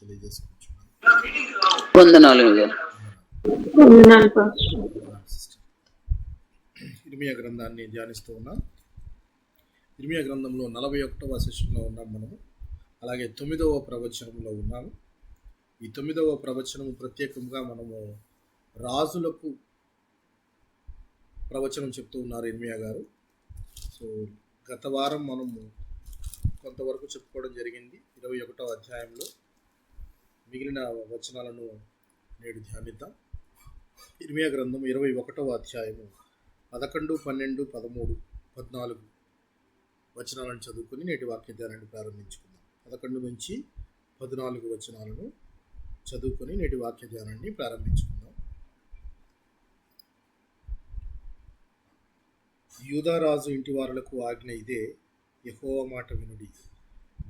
తెలియజేసుకుంటున్నాను. ఇర్మియా గ్రంథాన్ని ధ్యానిస్తూ ఉన్నాం. ఇర్మియా గ్రంథంలో 41వ సెషన్లో ఉన్నాం మనము. అలాగే 9వ ప్రవచనంలో ఉన్నాము. ఈ 9వ ప్రవచనము ప్రత్యేకంగా మనము రాజులకు ప్రవచనం చెప్తూ ఉన్నారు ఇర్మియా గారు. సో గత వారం మనము కొంతవరకు చెప్పుకోవడం జరిగింది 21వ అధ్యాయంలో. మిగిలిన వచనాలను నేడు ధ్యానిద్దాం. ఇర్మియా గ్రంథం 21వ అధ్యాయము 11, 12, 13, 14 వచనాలను చదువుకుని నేటి వాక్య ధ్యానాన్ని ప్రారంభించుకుందాం. 11 నుంచి 14 వచనాలను చదువుకొని నేటి వాక్య ధ్యానాన్ని ప్రారంభించుకుందాం. యూదారాజు ఇంటి వారులకు ఆజ్ఞ ఇదే, యెహోవా మాట వినుడి.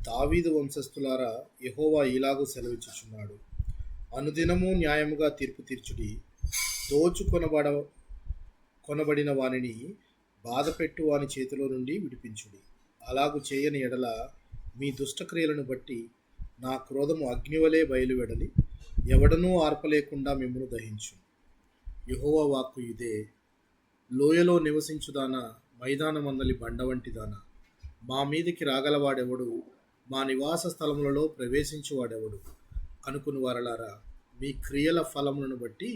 దావీదు వంశస్థులారా, యెహోవా ఇలాగూ సెలవిచ్చుచున్నాడు, అనుదినము న్యాయముగా తీర్పు తీర్చుడి. కొనబడిన వానిని బాధపెట్టు వాని చేతిలో నుండి విడిపించుడి. అలాగు చేయని ఎడల మీ దుష్టక్రియలను బట్టి నా క్రోధము అగ్నివలే బయలువెడలి ఎవడనూ ఆర్పలేకుండా మిమ్మును దహించు. యెహోవా వాక్కు ఇదే. లోయలో నివసించుదానా, మైదానమందలి బండ వంటిదానా, మా మీదికి రాగలవాడెవడు, మా నివాస స్థలములలో ప్రవేశించువాడెవడు అనుకుని వారలారా, మీ క్రియల ఫలములను బట్టి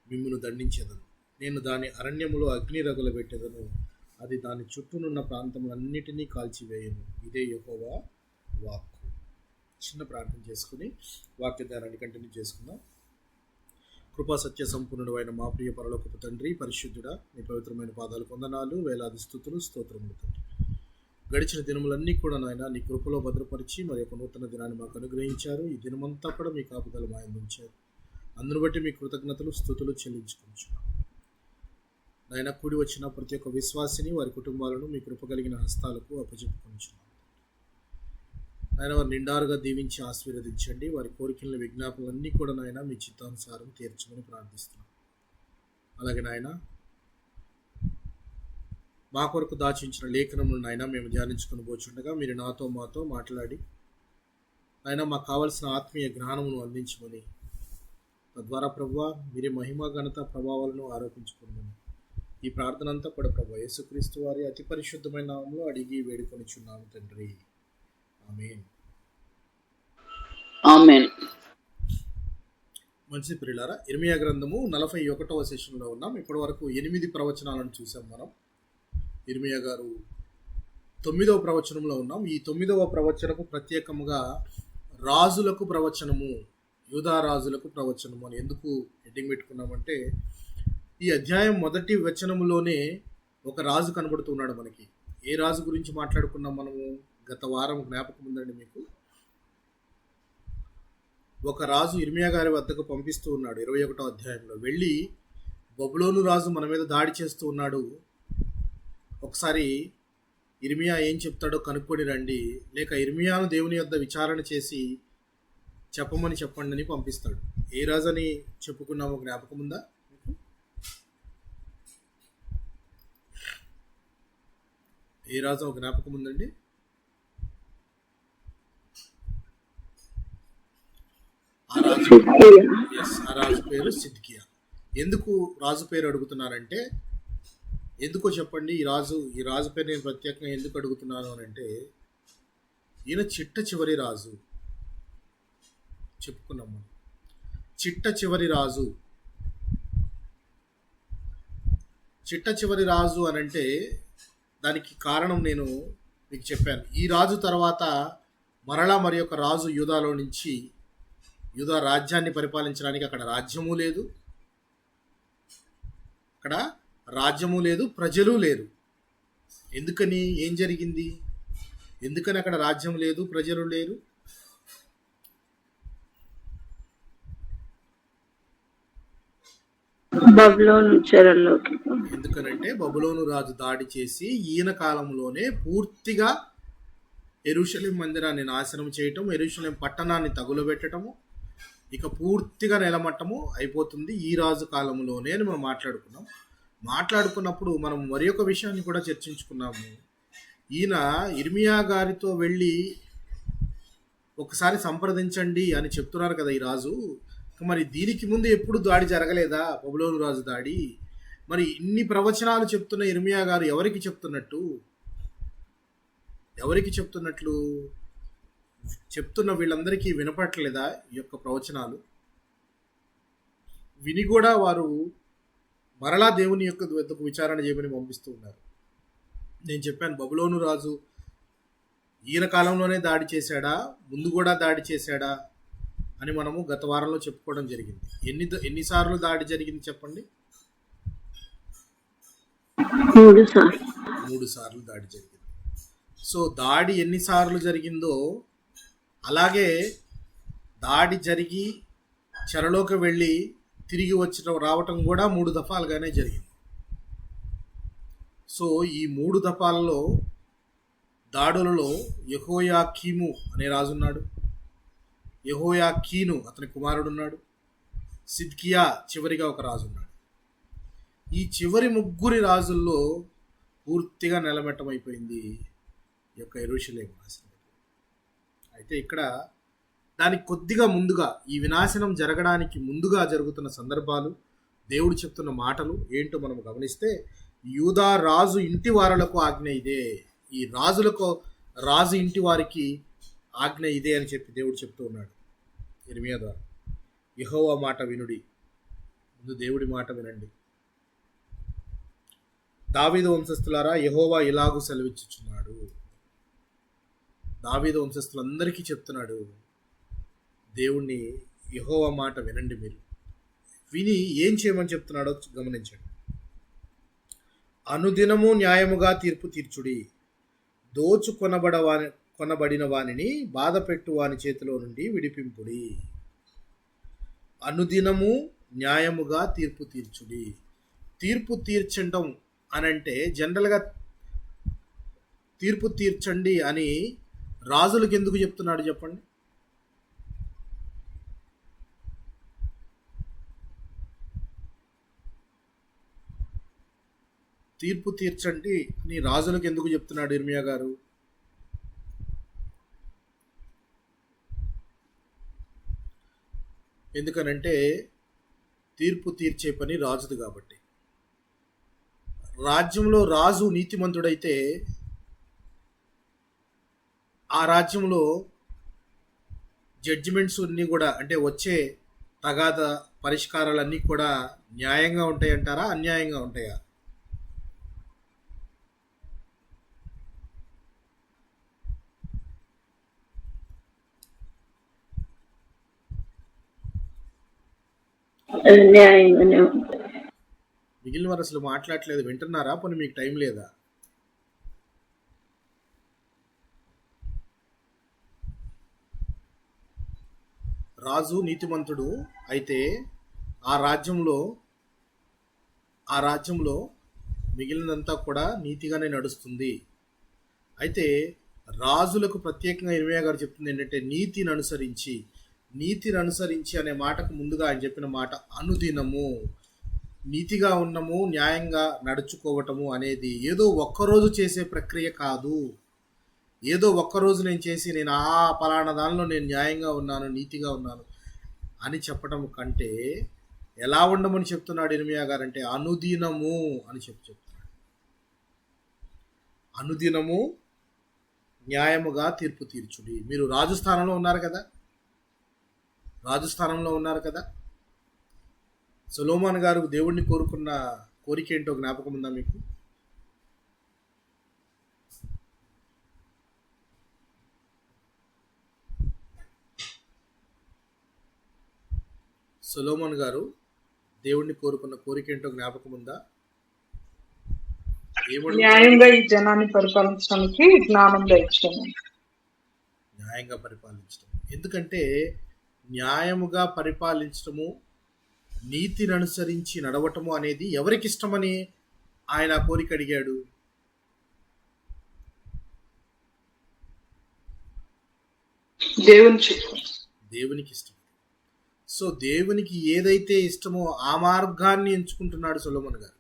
మిమ్మును దండించెదను. నేను దాని అరణ్యములో అగ్ని రగులబెట్టెదను, అది దాని చుట్టూనున్న ప్రాంతములన్నిటినీ కాల్చివేయను. ఇదే యెహోవా వాక్కు. చిన్న ప్రార్థన చేసుకుని వాక్య ధ్యానాన్ని కంటిన్యూ చేసుకుందాం. కృపా సత్య సంపూర్ణుడు అయిన మా ప్రియ పరలోకపు తండ్రి, పరిశుద్ధుడా, మీ పవిత్రమైన పాదాలు వందనాలు, వేలాది స్తుతులు, స్తోత్రములు తండ్రి. గడిచిన దినములన్నీ కూడా నాయన నీ కృపలో భద్రపరిచి మరి ఒక నూతన దినాన్ని మాకు అనుగ్రహించారు. ఈ దినమంతా కూడా మీ కాపుదల మా అందించారు. అందును బట్టి మీ కృతజ్ఞతలు, స్తుతులు చెల్లించుకుంటున్నాం. నాయన కూడి వచ్చిన ప్రతి ఒక్క విశ్వాసిని, వారి కుటుంబాలను మీ కృప కలిగిన హస్తాలకు అప్పచెప్పుకుంటున్నాం. నాయన వారు నిండారుగా దీవించి ఆశీర్వదించండి. వారి కోరికలను, విజ్ఞాపనలన్నీ కూడా నాయన మీ చిత్తానుసారం తీర్చమని ప్రార్థిస్తున్నాం. అలాగే నాయన మా కొరకు దాచించిన లేఖనములు నాయన మేము ధ్యానించుకుని పోచుండగా మీరు నాతో మాతో మాట్లాడి నాయన మాకు కావలసిన ఆత్మీయ జ్ఞానమును అందించమని, తద్వారా ప్రభువా మీరే మహిమ, ఘనత, ప్రభావాలను ఆరోపించుకున్నాము. ఈ ప్రార్థన అంతా కూడా ప్రభు యేసుక్రీస్తు వారి అతి పరిశుద్ధమైన నామములో అడిగి వేడుకొనిచున్నాము తండ్రి. ఆమేన్. ఆమేన్. మంచి ప్రియులారా, ఇర్మియా గ్రంథము 41వ సెషన్లో ఉన్నాం. ఇప్పటి వరకు 8 ప్రవచనాలను చూసాం మనం. ఇర్మియా గారు 9వ ప్రవచనంలో ఉన్నాం. ఈ 9వ ప్రవచనము ప్రత్యేకముగా రాజులకు ప్రవచనము, యూదా రాజులకు ప్రవచనము అని ఎందుకు హెడ్డింగ్ పెట్టుకున్నామంటే, ఈ అధ్యాయం మొదటి వచనములోనే ఒక రాజు కనబడుతున్నాడు మనకి. ఏ రాజు గురించి మాట్లాడుకున్నాం మనము గత వారం? జ్ఞాపకం ఉందండి మీకు? ఒక రాజు ఇర్మియా గారి వద్దకు పంపిస్తూ ఉన్నాడు 21వ అధ్యాయంలో. వెళ్ళి బబులోను రాజు మన మీద దాడి చేస్తూ ఉన్నాడు, ఒకసారి ఇర్మియా ఏం చెప్తాడో కనుక్కొని రండి, లేక ఇర్మియాను దేవుని యొద్ద విచారణ చేసి చెప్పండి అని పంపిస్తాడు. ఏ రాజు అని చెప్పుకున్నామో జ్ఞాపకం ఉందా? ఏ రాజు జ్ఞాపకం ఉందండి? ఆ రాజు పేరు సిద్కియా. ఎందుకు రాజు పేరు అడుగుతున్నారంటే, ఎందుకో చెప్పండి. ఈ రాజు పేరు నేను ప్రత్యేకంగా ఎందుకు అడుగుతున్నాను అని అంటే, ఈయన చిట్ట చివరి రాజు. చెప్పుకున్నాము, చిట్ట చివరి రాజు. చిట్ట చివరి రాజు అని అంటే దానికి కారణం నేను మీకు చెప్పాను. ఈ రాజు తర్వాత మరలా మరి ఒక రాజు యూదాలో నుంచి యూదా రాజ్యాన్ని పరిపాలించడానికి అక్కడ రాజ్యము లేదు, ప్రజలు లేరు. ఎందుకని? ఏం జరిగింది? ఎందుకని అక్కడ రాజ్యం లేదు, ప్రజలు లేరు? ఎందుకనంటే బబులోను రాజు దాడి చేసి ఈయన కాలంలోనే పూర్తిగా యెరూషలేం మందిరాన్ని నాశనం చేయటం, యెరూషలేం పట్టణాన్ని తగులబెట్టడము, ఇక పూర్తిగా నెలమట్టము అయిపోతుంది ఈ రాజు కాలంలోనే అని మనం మాట్లాడుకున్నప్పుడు మనం మరి ఒక విషయాన్ని కూడా చర్చించుకున్నాము. ఈయన ఇర్మియా గారితో వెళ్ళి ఒకసారి సంప్రదించండి అని చెప్తున్నారు కదా ఈ రాజు. మరి దీనికి ముందు ఎప్పుడు దాడి జరగలేదా? బబులోను రాజు దాడి. మరి ఇన్ని ప్రవచనాలు చెప్తున్న ఇర్మియా గారు ఎవరికి చెప్తున్నట్టు? ఎవరికి చెప్తున్నట్లు? చెప్తున్న వీళ్ళందరికీ వినపట్లేదా ఈ యొక్క ప్రవచనాలు? విని కూడా వారు మరలా దేవుని యొక్క వద్దకు విచారణ చేయమని పంపిస్తూ ఉన్నారు. నేను చెప్పాను, బబులోను రాజు ఈయన కాలంలోనే దాడి చేశాడా, ముందు కూడా దాడి చేశాడా అని మనము గత వారంలో చెప్పుకోవడం జరిగింది. ఎన్నిసార్లు దాడి జరిగింది చెప్పండి? 3 సార్లు దాడి జరిగింది. సో దాడి ఎన్నిసార్లు జరిగిందో అలాగే దాడి జరిగి చెరలోకి వెళ్ళి తిరిగి రావటం కూడా 3 దఫాలుగానే జరిగింది. సో ఈ 3 దఫాలలో దాడులలో యెహోయాకీము అనే రాజున్నాడు, యెహోయాకీను అతని కుమారుడున్నాడు, సిద్కియా చివరిగా ఒక రాజున్నాడు. ఈ చివరి 3 రాజుల్లో పూర్తిగా నిలబెట్టమైపోయింది ఈ యొక్క యెరూషలేము నాశనం. అయితే ఇక్కడ దానికి కొద్దిగా ముందుగా, ఈ వినాశనం జరగడానికి ముందుగా జరుగుతున్న సందర్భాలు, దేవుడు చెప్తున్న మాటలు ఏంటో మనం గమనిస్తే, యూదా రాజు ఇంటి వారులకు ఆజ్ఞ ఇదే, ఈ రాజు ఇంటి వారికి ఆజ్ఞ ఇదే అని చెప్పి దేవుడు చెప్తూ ఉన్నాడు ఇర్మియా ద్వారా. యెహోవా మాట వినుడి, ముందు దేవుడి మాట వినండి. దావీదు వంశస్థులారా, యెహోవా ఇలాగు సెలవిచ్చుచున్నాడు. దావీదు వంశస్థులందరికీ చెప్తున్నాడు, దేవుణ్ణి యెహోవా మాట వినండి. మీరు విని ఏం చేయమని చెప్తున్నాడో గమనించండి. అనుదినము న్యాయముగా తీర్పు తీర్చుడి, కొనబడిన వానిని బాధ పెట్టు వాని చేతిలో నుండి విడిపింపుడి. అనుదినము న్యాయముగా తీర్పు తీర్చుడి. తీర్పు తీర్చడం అనంటే జనరల్గా తీర్పు తీర్చండి అని రాజులకు ఎందుకు చెప్తున్నాడు చెప్పండి? తీర్పు తీర్చండి అని రాజులకు ఎందుకు చెప్తున్నాడు ఇర్మియా గారు? ఎందుకనంటే తీర్పు తీర్చే పని రాజుది కాబట్టి. రాజ్యంలో రాజు నీతిమంతుడైతే ఆ రాజ్యంలో జడ్జిమెంట్స్ అన్నీ కూడా, అంటే వచ్చే తగాద పరిష్కారాలన్నీ కూడా న్యాయంగా ఉంటాయంటారా, అన్యాయంగా ఉంటాయా? మిగిలిన వారు అసలు మాట్లాడలేదు, వింటున్నారా? పోనీ మీకు టైం లేదా? రాజు నీతిమంతుడు అయితే ఆ రాజ్యంలో మిగిలినంతా కూడా నీతిగానే నడుస్తుంది. అయితే రాజులకు ప్రత్యేకంగా ఇర్మియా గారు చెప్తుంది ఏంటంటే, నీతిని అనుసరించి అనే మాటకు ముందుగా ఆయన చెప్పిన మాట అనుదినము. నీతిగా ఉన్నము, న్యాయంగా నడుచుకోవటము అనేది ఏదో ఒక్కరోజు చేసే ప్రక్రియ కాదు. ఏదో ఒక్కరోజు నేను పలానా దానిలో నేను న్యాయంగా ఉన్నాను, నీతిగా ఉన్నాను అని చెప్పటం కంటే ఎలా ఉండమని చెప్తున్నాడు ఇర్మియా గారు అంటే అనుదినము అని చెప్తున్నాడు. అనుదినము న్యాయముగా తీర్పు తీర్చుడి. మీరు రాజస్థానంలో ఉన్నారు కదా. సొలొమోను గారు దేవుణ్ణి కోరుకున్న కోరిక ఏంటో జ్ఞాపకం ఉందా మీకు? సొలొమోను గారు దేవుణ్ణి కోరుకున్న కోరిక ఏంటో జ్ఞాపకం ఉందా? న్యాయంగా ఈ జనాన్ని పరిపాలించడానికి జ్ఞానం దయచేయండి. న్యాయంగా పరిపాలించడం. ఎందుకంటే న్యాయముగా పరిపాలించడము, నీతిని అనుసరించి నడవటము అనేది ఎవరికి ఇష్టమని ఆయన కోరిక అడిగాడు? దేవునికి ఇష్టం. సో దేవునికి ఏదైతే ఇష్టమో ఆ మార్గాన్ని ఎంచుకుంటున్నాడు సొలొమోను గారు.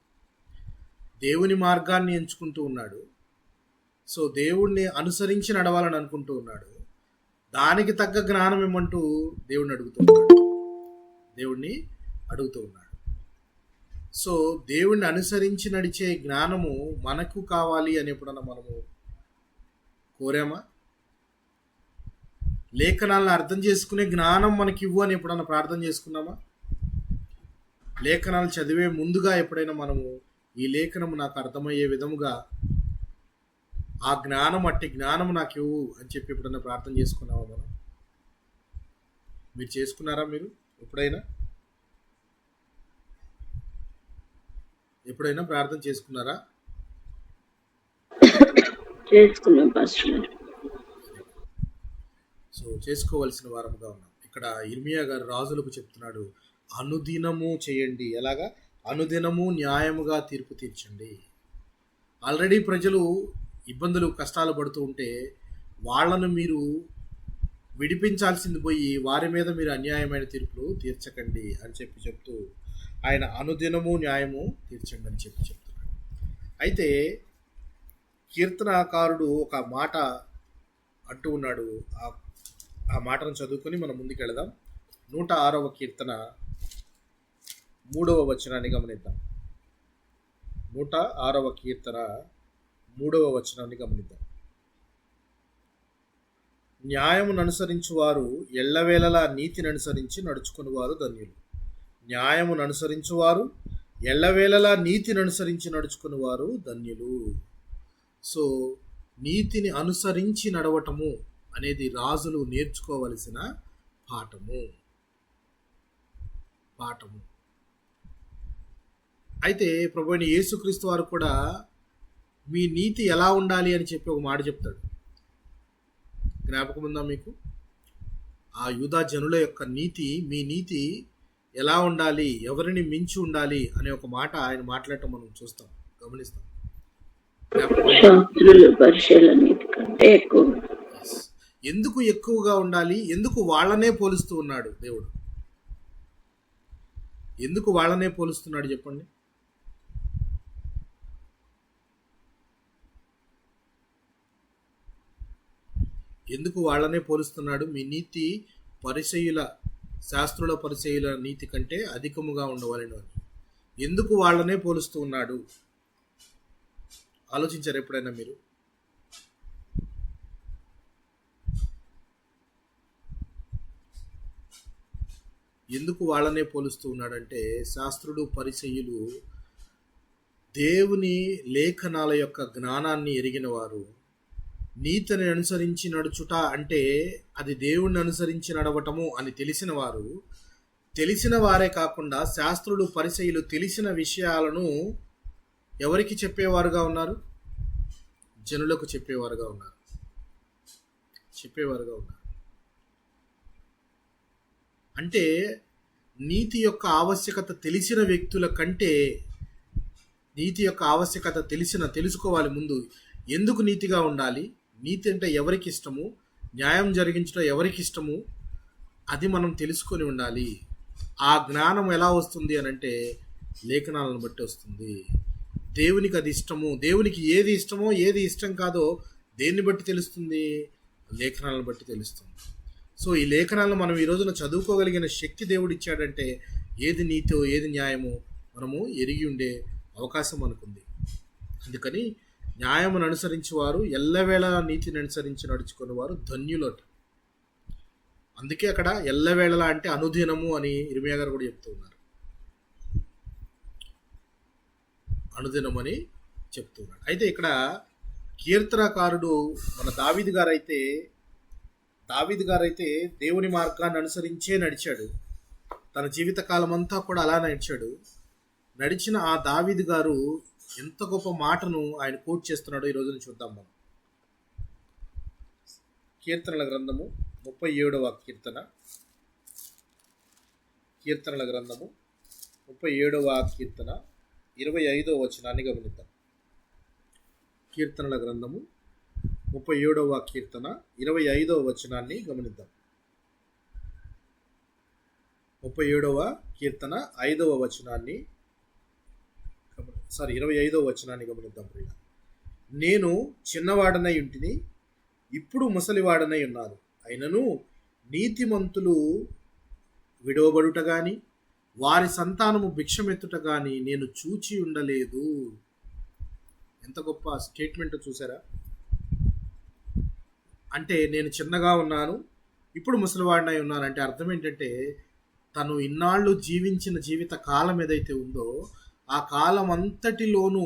దేవుని మార్గాన్ని ఎంచుకుంటూ ఉన్నాడు. సో దేవుణ్ణి అనుసరించి నడవాలని అనుకుంటూ ఉన్నాడు. దానికి తగ్గ జ్ఞానం ఇమ్మంటూ దేవుడిని అడుగుతూ ఉన్నాడు. సో దేవుణ్ణి అనుసరించి నడిచే జ్ఞానము మనకు కావాలి అని ఎప్పుడన్నా మనము కోరామా? లేఖనాలను అర్థం చేసుకునే జ్ఞానం మనకి ఇవ్వు అని ఎప్పుడన్నా ప్రార్థన చేసుకున్నామా? లేఖనాలు చదివే ముందుగా ఎప్పుడైనా మనము ఈ లేఖనము నాకు అర్థమయ్యే విధముగా ఆ జ్ఞానం అట్టి జ్ఞానము నాకు ఇవ్వు అని చెప్పి ఎప్పుడైనా ప్రార్థన చేసుకున్నామా మనం? మీరు చేసుకున్నారా? మీరు ఎప్పుడైనా ప్రార్థన చేసుకున్నారా? చేసుకున్నాం పాస్టర్. సో చేసుకోవలసిన వారముగా ఉన్నాం. ఇక్కడ ఇర్మియా గారు రాజులకు చెప్తున్నాడు, అనుదినము చేయండి. ఎలాగా? అనుదినము న్యాయముగా తీర్పు తీర్చండి. ఆల్రెడీ ప్రజలు ఇబ్బందులు కష్టాలు పడుతూ ఉంటే వాళ్ళను మీరు విడిపించాల్సింది పోయి వారి మీద మీరు అన్యాయమైన తీర్పులు తీర్చకండి అని చెప్తూ ఆయన అనుదినము న్యాయము తీర్చండి అని చెప్తున్నాడు. అయితే కీర్తనాకారుడు ఒక మాట అంటూ ఉన్నాడు. ఆ మాటను చదువుకొని మనం ముందుకెళదాం. 106వ కీర్తన 3వ వచనాన్ని గమనిద్దాం. 106వ కీర్తన 3వ వచనాన్ని గమనిద్దాం. న్యాయమును అనుసరించువారు ఎల్లవేళలా నీతిని అనుసరించి నడుచుకునివారు ధన్యులు. న్యాయమును అనుసరించువారు ఎల్లవేళలా నీతిని అనుసరించి నడుచుకునివారు ధన్యులు. సో నీతిని అనుసరించి నడవటము అనేది రాజులు నేర్చుకోవలసిన పాఠము. అయితే ప్రభువైన యేసుక్రీస్తు వారు కూడా మీ నీతి ఎలా ఉండాలి అని చెప్పి ఒక మాట చెప్తాడు. జ్ఞాపకం ఉందా మీకు? ఆ యూదా జనుల యొక్క నీతి, మీ నీతి ఎలా ఉండాలి, ఎవరిని మించి ఉండాలి అనే ఒక మాట ఆయన మాట్లాడటం మనం చూస్తాం, గమనిస్తాం. ఎందుకు ఎక్కువగా ఉండాలి? ఎందుకు వాళ్ళనే పోలుస్తూ ఉన్నాడు దేవుడు? ఎందుకు వాళ్ళనే పోలుస్తున్నాడు చెప్పండి? ఎందుకు వాళ్ళనే పోలుస్తున్నాడు? మీ నీతి శాస్త్రుల పరిసయ్యుల నీతి కంటే అధికముగా ఉండవాలని. ఎందుకు వాళ్ళనే పోలుస్తూ ఉన్నాడు? ఆలోచించారు ఎప్పుడైనా మీరు? ఎందుకు వాళ్ళనే పోలుస్తూ ఉన్నాడంటే, శాస్త్రులు పరిసయ్యులు దేవుని లేఖనాల యొక్క జ్ఞానాన్ని ఎరిగిన వారు. నీతిని అనుసరించి నడుచుట అంటే అది దేవుణ్ణి అనుసరించి నడవటము అని తెలిసిన వారు. తెలిసిన వారే కాకుండా శాస్త్రులు పరిసయ్యులు తెలిసిన విషయాలను ఎవరికి చెప్పేవారుగా ఉన్నారు? జనులకు చెప్పేవారుగా ఉన్నారు. అంటే నీతి యొక్క ఆవశ్యకత తెలిసిన వ్యక్తుల కంటే నీతి యొక్క ఆవశ్యకత తెలుసుకోవాలి ముందు. ఎందుకు నీతిగా ఉండాలి, నీతి అంటే ఎవరికి ఇష్టము, న్యాయం జరిగించడం ఎవరికి ఇష్టము, అది మనం తెలుసుకొని ఉండాలి. ఆ జ్ఞానం ఎలా వస్తుంది అని అంటే లేఖనాలను బట్టి వస్తుంది. దేవునికి అది ఇష్టము, దేవునికి ఏది ఇష్టమో ఏది ఇష్టం కాదో దేన్ని బట్టి తెలుస్తుంది? లేఖనాలను బట్టి తెలుస్తుంది. సో ఈ లేఖనాలను మనం ఈ రోజున చదువుకోగలిగిన శక్తి దేవుడు ఇచ్చాడంటే ఏది నీతో ఏది న్యాయమో మనము ఎరిగి ఉండే అవకాశం మనకుంది. అందుకని న్యాయమును అనుసరించేవారు ఎల్లవేళ నీతిని అనుసరించి నడుచుకునే వారు ధన్యులట. అందుకే అక్కడ ఎల్లవేళలా అంటే అనుదినము అని ఇర్మియా గారు కూడా చెప్తూ ఉన్నారు. అనుదినం అని చెప్తున్నాడు. అయితే ఇక్కడ కీర్తనకారుడు మన దావీదు గారైతే దేవుని మార్గాన్ని అనుసరించే నడిచాడు. తన జీవిత కాలం అంతా కూడా అలా నడిచిన ఆ దావీదు గారు ఎంత గొప్ప మాటను ఆయన కోట్ చేస్తున్నాడో ఈ రోజున చూద్దాం మనం. కీర్తనల గ్రంథము 37వ కీర్తన. కీర్తనల గ్రంథము 37వ కీర్తన 25వ వచనాన్ని గమనిద్దాం. కీర్తనల గ్రంథము 37వ కీర్తన 25వ వచనాన్ని గమనిద్దాం. 37వ కీర్తన 25వ వచనాన్ని గమనిద్దాం. నేను చిన్నవాడనై ఉంటిని, ఇప్పుడు ముసలివాడనై ఉన్నాను. అయినను నీతిమంతులు విడవబడుట గాని వారి సంతానము భిక్షమెత్తుట గాని నేను చూచి ఉండలేదు. ఎంత గొప్ప స్టేట్మెంట్ చూసారా? అంటే నేను చిన్నగా ఉన్నాను, ఇప్పుడు ముసలివాడినై ఉన్నాను అంటే అర్థం ఏంటంటే, తను ఇన్నాళ్ళు జీవించిన జీవిత కాలం ఏదైతే ఉందో ఆ కాలం అంతటిలోనూ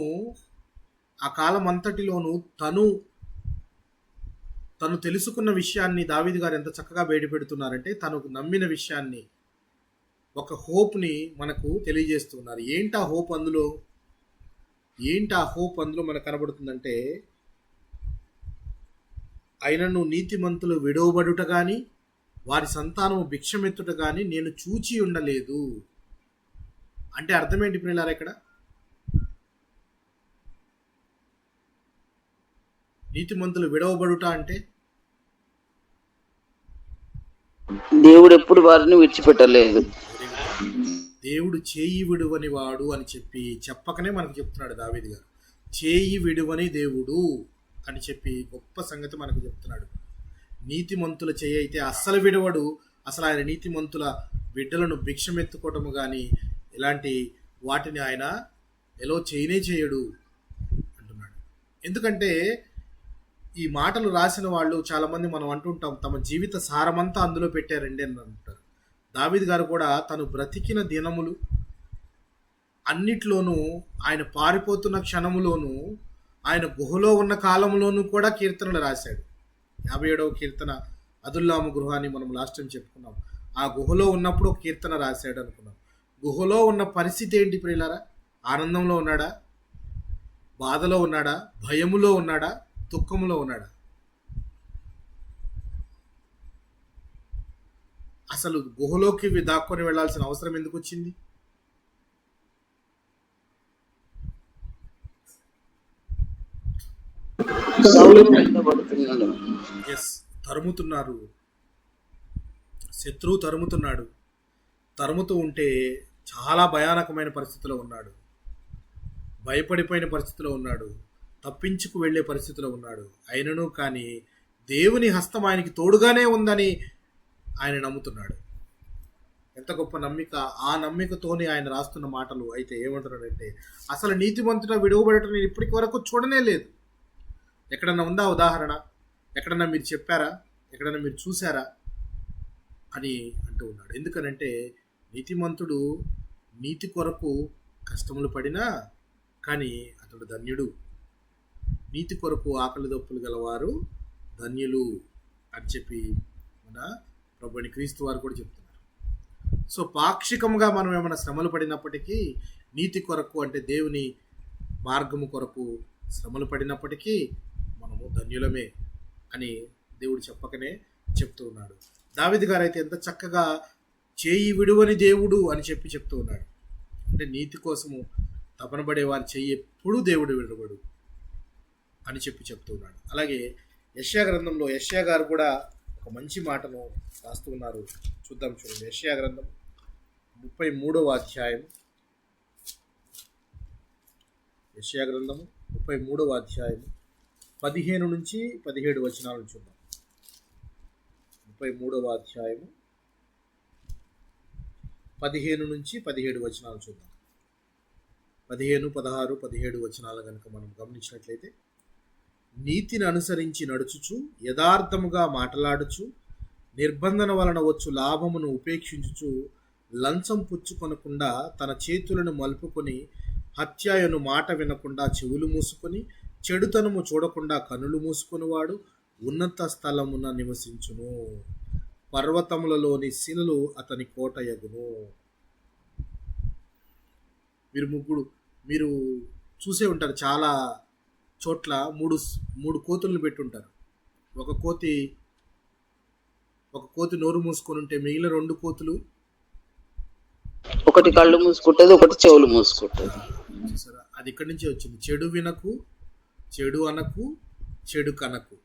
తను తెలుసుకున్న విషయాన్ని దావీదు గారు ఎంత చక్కగా బయటపెడుతున్నారంటే, తను నమ్మిన విషయాన్ని, ఒక హోప్ని మనకు తెలియజేస్తున్నారు. ఏంటి ఆ హోప్ అందులో మనకు కనబడుతుందంటే, అయినను నీతిమంతులు విడవబడుట గాని వారి సంతానము భిక్షమెత్తుట గాని నేను చూచి ఉండలేదు. అంటే అర్థం ఏంటి ప్రియులారా? ఇక్కడ నీతిమంతులు విడవబడుట అంటే దేవుడు ఎప్పుడు వారిని విడిచిపెట్టలేదు. దేవుడు చేయి విడువని వాడు అని చెప్పకనే మనకు చెప్తున్నాడు దావీదు గారు. చేయి విడువని దేవుడు అని చెప్పి గొప్ప సంగతి మనకు చెప్తున్నాడు. నీతిమంతుల చేయి అయితే అస్సలు విడవడు. అసలు ఆయన నీతిమంతుల బిడ్డలను భిక్షమెత్తుకోవటము కానీ ఇలాంటి వాటిని ఆయన ఎలా చేయడు అంటున్నాడు. ఎందుకంటే ఈ మాటలు రాసిన వాళ్ళు చాలామంది మనం అంటుంటాం, తమ జీవిత సారమంతా అందులో పెట్టారండి అని అంటారు. దావీదు గారు కూడా తను బ్రతికిన దినములు అన్నిట్లోనూ, ఆయన పారిపోతున్న క్షణములోనూ, ఆయన గుహలో ఉన్న కాలంలోనూ కూడా కీర్తనలు రాశాడు. 57వ కీర్తన అదుల్లాము గృహాన్ని మనం లాస్ట్ టైం చెప్పుకున్నాం. ఆ గుహలో ఉన్నప్పుడు ఒక కీర్తన రాశాడు అనుకున్నాం. గుహలో ఉన్న పరిస్థితి ఏంటి ప్రియులారా? ఆనందంలో ఉన్నాడా? బాధలో ఉన్నాడా? భయములో ఉన్నాడా? దుఃఖములో ఉన్నాడా? అసలు గుహలోకి దాక్కొని వెళ్లాల్సిన అవసరం ఎందుకు వచ్చింది? తరుముతున్నారు, శత్రువు తరుముతున్నాడు. తరుముతూ ఉంటే చాలా భయానకమైన పరిస్థితిలో ఉన్నాడు, భయపడిపోయిన పరిస్థితిలో ఉన్నాడు, తప్పించుకు వెళ్ళే పరిస్థితిలో ఉన్నాడు. అయినను కానీ దేవుని హస్తం ఆయనకి తోడుగానే ఉందని ఆయన నమ్ముతున్నాడు. ఎంత గొప్ప నమ్మిక! ఆ నమ్మికతోనే ఆయన రాస్తున్న మాటలు అయితే ఏమంటున్నాడంటే, అసలు నీతిమంతుడ విడువబడటం నేను ఇప్పటికి వరకు చూడనే లేదు. ఎక్కడన్నా ఉందా ఉదాహరణ? ఎక్కడన్నా మీరు చెప్పారా? ఎక్కడన్నా మీరు చూసారా అని అంటూ ఉన్నాడు. ఎందుకనంటే నీతిమంతుడు నీతి కొరకు కష్టములు పడినా కానీ అతడు ధన్యుడు. నీతి కొరకు ఆకలి దప్పులు గలవారు ధన్యులు అని చెప్పి మన ప్రభుని క్రీస్తు వారు కూడా చెప్తున్నారు. సో పాక్షికంగా మనం ఏమైనా శ్రమలు పడినప్పటికీ, నీతి కొరకు అంటే దేవుని మార్గము కొరకు శ్రమలు పడినప్పటికీ మనము ధన్యులమే అని దేవుడు చెప్పకనే చెప్తూ ఉన్నాడు. దావీదు గారు అయితే ఎంత చక్కగా చేయి విడువని దేవుడు అని చెప్తూ ఉన్నాడు. అంటే నీతి కోసము తపన పడే వారి చెయ్యి ఎప్పుడూ దేవుడు విడవడు అని చెప్తూ ఉన్నాడు. అలాగే యెషయా గ్రంథంలో యెషయా గారు కూడా ఒక మంచి మాటను రాస్తూ ఉన్నారు. చూద్దాం, చూడండి. యెషయా గ్రంథం 33వ అధ్యాయం, యెషయా గ్రంథము 33వ అధ్యాయం 15 నుంచి 17 వచనాలను చూద్దాం. 33వ అధ్యాయము 15 నుంచి 17 వచనాలు చూద్దాం. 15, 16, 17 వచనాలు కనుక మనం గమనించినట్లయితే, నీతిని అనుసరించి నడుచుచు యథార్థముగా మాట్లాడుచు నిర్బంధన వలన వచ్చు లాభమును ఉపేక్షించుచు లంచం పుచ్చుకొనకుండా తన చేతులను మలుపుకొని హత్యాయను మాట వినకుండా చెవులు మూసుకొని చెడుతనము చూడకుండా కనులు మూసుకొనివాడు ఉన్నత స్థలమున నివసించును. పర్వతములలోని శిలలు అతని కోటయగును. మీరు చూసే ఉంటారు, చాలా చోట్ల మూడు కోతులను పెట్టుంటారు. ఒక కోతి నోరు మూసుకొని ఉంటే మిగిలిన 2 కోతులు ఒకటి కళ్ళు మూసుకుంటుంది, ఒకటి చెవులు మూసుకుంటుంది. చూసారా? అది ఇక్కడి నుంచే వచ్చింది. చెడు వినకు, చెడు అనకు, చెడు కనకు.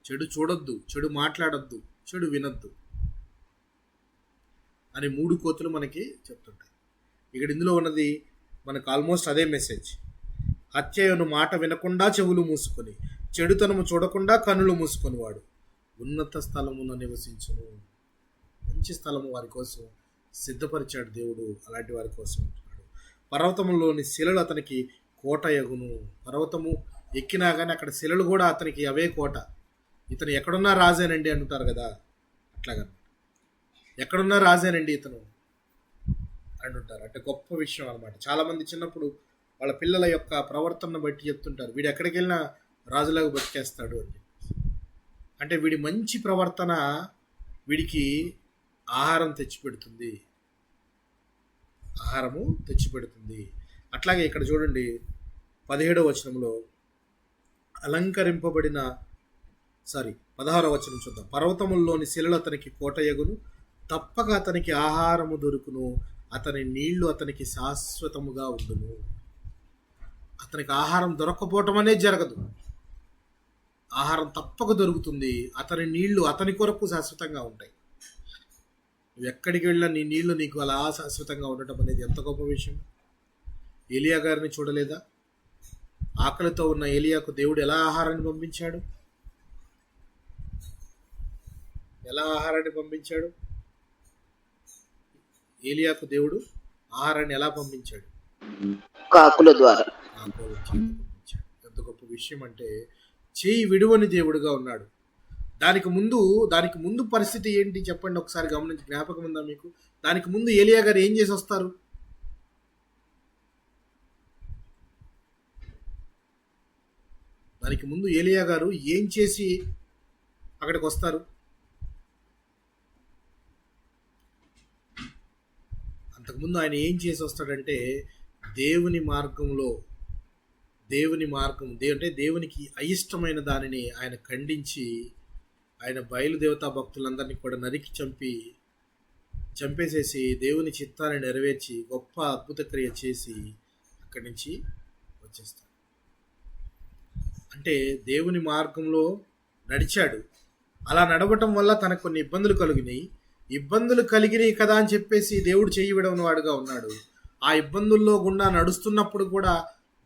చెడు చూడొద్దు, చెడు మాట్లాడొద్దు, చెడు వినొద్దు అని 3 కోతులు మనకి చెప్తుంటాయి. ఇక్కడ ఇందులో ఉన్నది మనకు ఆల్మోస్ట్ అదే మెసేజ్. హత్యను మాట వినకుండా చెవులు మూసుకొని, చెడుతనము చూడకుండా కన్నులు మూసుకొని వాడు ఉన్నత స్థలమున నివసించును. మంచి స్థలము వారి కోసం సిద్ధపరిచాడు దేవుడు. అలాంటి వారి కోసం ఉంటున్నాడు. పర్వతంలోని శిలలు అతనికి కోట యగును. పర్వతము ఎక్కినా కానీ అక్కడ శిలలు కూడా అతనికి అవే కోట. ఇతను ఎక్కడున్నా రాజేనండి అంటారు కదా, అట్లాగా ఎక్కడున్నా రాజేనండి ఇతను అంటుంటారు. అంటే గొప్ప విషయం అనమాట. చాలామంది చిన్నప్పుడు వాళ్ళ పిల్లల యొక్క ప్రవర్తనను బట్టి చెప్తుంటారు, వీడు ఎక్కడికి వెళ్ళినా రాజులాగా బతికేస్తాడు అని చెప్పి. అంటే వీడి మంచి ప్రవర్తన వీడికి ఆహారం తెచ్చిపెడుతుంది, ఆహారము తెచ్చిపెడుతుంది. అట్లాగే ఇక్కడ చూడండి 17వ వచనంలో అలంకరింపబడిన 16వ వచనం చూద్దాం. పర్వతముల్లోని శిలలు అతనికి కోటయగును, తప్పక అతనికి ఆహారము దొరుకును, అతని నీళ్లు అతనికి శాశ్వతముగా ఉండును. అతనికి ఆహారం దొరక్కపోవటం అనేది జరగదు, ఆహారం తప్పక దొరుకుతుంది. అతని నీళ్లు అతని కొరకు శాశ్వతంగా ఉంటాయి. నువ్వు ఎక్కడికి వెళ్ళినా నీ నీళ్లు నీకు అలా శాశ్వతంగా ఉండటం అనేది ఎంత గొప్ప విషయం. ఏలియా గారిని చూడలేదా? ఆకలితో ఉన్న ఏలియాకు దేవుడు ఎలా ఆహారాన్ని పంపించాడు? ఎలా ఆహారాన్ని పంపించాడు? ఏలియాకు దేవుడు ఆహారాన్ని ఎలా పంపించాడు? కాకుల ద్వారా. ఎంత గొప్ప విషయం అంటే చేయి విడువని దేవుడుగా ఉన్నాడు. దానికి ముందు పరిస్థితి ఏంటి చెప్పండి ఒకసారి గమనించి. జ్ఞాపకం ఉందా మీకు? దానికి ముందు ఏలియా గారు ఏం చేసి వస్తారు? దానికి ముందు ఏలియా గారు ఏం చేసి అక్కడికి వస్తారు? అంతకుముందు ఆయన ఏం చేసి వస్తాడంటే దేవుని మార్గంలో అంటే దేవునికి అయిష్టమైన దానిని ఆయన ఖండించి ఆయన బయలుదేవతా భక్తులందరినీ కూడా నరికి చంపేసేసి దేవుని చిత్తాన్ని నెరవేర్చి గొప్ప అద్భుత క్రియ చేసి అక్కడి నుంచి వచ్చేస్తాడు. అంటే దేవుని మార్గంలో నడిచాడు. అలా నడవటం వల్ల తనకు కొన్ని ఇబ్బందులు కలిగినాయి కదా అని చెప్పేసి దేవుడు చేయి విడవని వాడుగా ఉన్నాడు. ఆ ఇబ్బందుల్లో గుండా నడుస్తున్నప్పుడు కూడా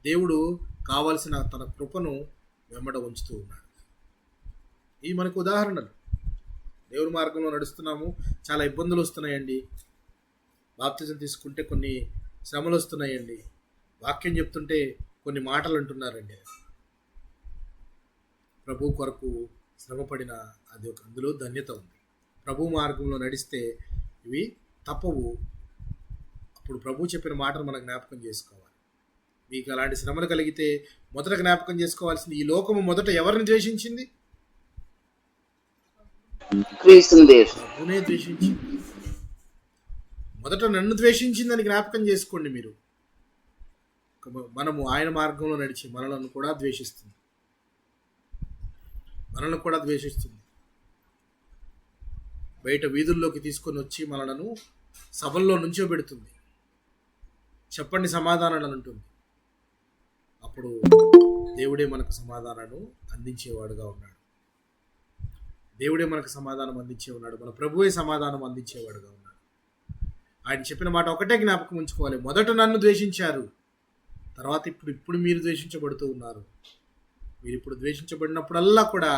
దేవుడు కావలసిన తన కృపను వెంబడ ఉంచుతూ ఉన్నాడు. ఇవి మనకు ఉదాహరణలు. దేవుని మార్గంలో నడుస్తున్నాము, చాలా ఇబ్బందులు వస్తున్నాయండి. బాప్తిజం తీసుకుంటే కొన్ని శ్రమలు వస్తున్నాయండి. వాక్యం చెప్తుంటే కొన్ని మాటలు అంటున్నారండి. ప్రభు కొరకు శ్రమపడిన అందులో ధన్యత ఉంది. ప్రభు మార్గంలో నడిస్తే ఇవి తప్పవు. అప్పుడు ప్రభు చెప్పిన మాటను మనం జ్ఞాపకం చేసుకోవాలి. మీకు అలాంటి శ్రమలు కలిగితే మొదట జ్ఞాపకం చేసుకోవాల్సింది, ఈ లోకము మొదట ఎవరిని ద్వేషించింది? ప్రభునే ద్వేషించింది. మొదట నన్ను ద్వేషించిందని జ్ఞాపకం చేసుకోండి మీరు. మనము ఆయన మార్గంలో నడిచి మనలను కూడా ద్వేషిస్తుంది. బయట వీధుల్లోకి తీసుకొని వచ్చి మనలను సభల్లో నుంచోబెడుతుంది. చెప్పండి సమాధానాలు అంటుంది. అప్పుడు దేవుడే మనకు సమాధానాన్ని అందించేవాడుగా ఉన్నాడు. మన ప్రభువే సమాధానం అందించేవాడుగా ఉన్నాడు. ఆయన చెప్పిన మాట ఒకటే జ్ఞాపకం ఉంచుకోవాలి. మొదట నన్ను ద్వేషించారు, తర్వాత ఇప్పుడు మీరు ద్వేషించబడుతూ ఉన్నారు. మీరు ఇప్పుడు ద్వేషించబడినప్పుడల్లా కూడా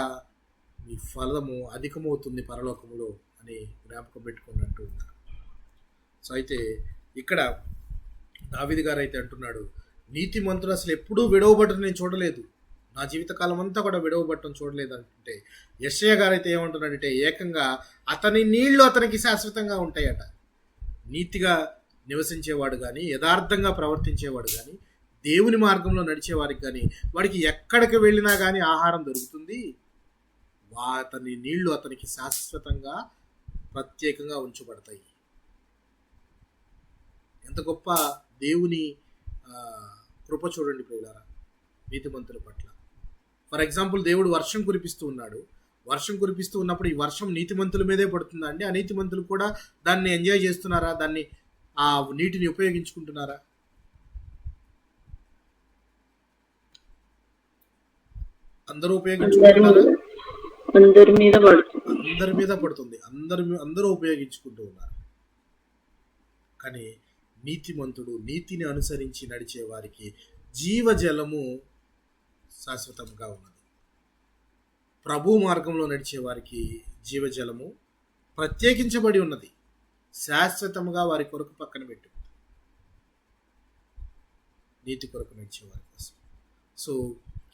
మీ ఫలము అధికమవుతుంది పరలోకములో అని జ్ఞాపకం పెట్టుకుని అంటూ ఉన్నారు. సో అయితే ఇక్కడ దావీదు గారు అయితే అంటున్నాడు, నీతిమంతుడు అసలు ఎప్పుడూ విడవబడటం నేను చూడలేదు, నా జీవితకాలం అంతా కూడా విడవబడటం చూడలేదు అంటుంటే, యెషయా గారు అయితే ఏమంటున్నాడంటే ఏకంగా అతని నీళ్లు అతనికి శాశ్వతంగా ఉంటాయట. నీతిగా నివసించేవాడు కానీ, యథార్థంగా ప్రవర్తించేవాడు కానీ, దేవుని మార్గంలో నడిచేవారికి కానీ, వాడికి ఎక్కడికి వెళ్ళినా కానీ ఆహారం దొరుకుతుంది. అతని నీళ్లు అతనికి శాశ్వతంగా ప్రత్యేకంగా ఉంచబడతాయి. ఎంత గొప్ప దేవుని కృప చూడండి ప్రియులారా నీతిమంతుల పట్ల. ఫర్ ఎగ్జాంపుల్, దేవుడు వర్షం కురిపిస్తూ ఉన్నాడు. వర్షం కురిపిస్తూ ఉన్నప్పుడు ఈ వర్షం నీతిమంతుల మీదే పడుతుందా అండి? అనీతిమంతులు కూడా దాన్ని ఎంజాయ్ చేస్తున్నారా? దాన్ని ఆ నీటిని ఉపయోగించుకుంటున్నారా? అందరూ ఉపయోగించుకుంటున్నారా? అందరి మీద పడుతుంది. అందరూ ఉపయోగించుకుంటూ ఉన్నారు. కానీ నీతిమంతుడు, నీతిని అనుసరించి నడిచే వారికి జీవజలము శాశ్వతంగా ఉన్నది. ప్రభు మార్గంలో నడిచే వారికి జీవజలము ప్రత్యేకించబడి ఉన్నది, శాశ్వతముగా వారి కొరకు పక్కన పెట్టు, నీతి కొరకు నడిచే వారి కోసం. సో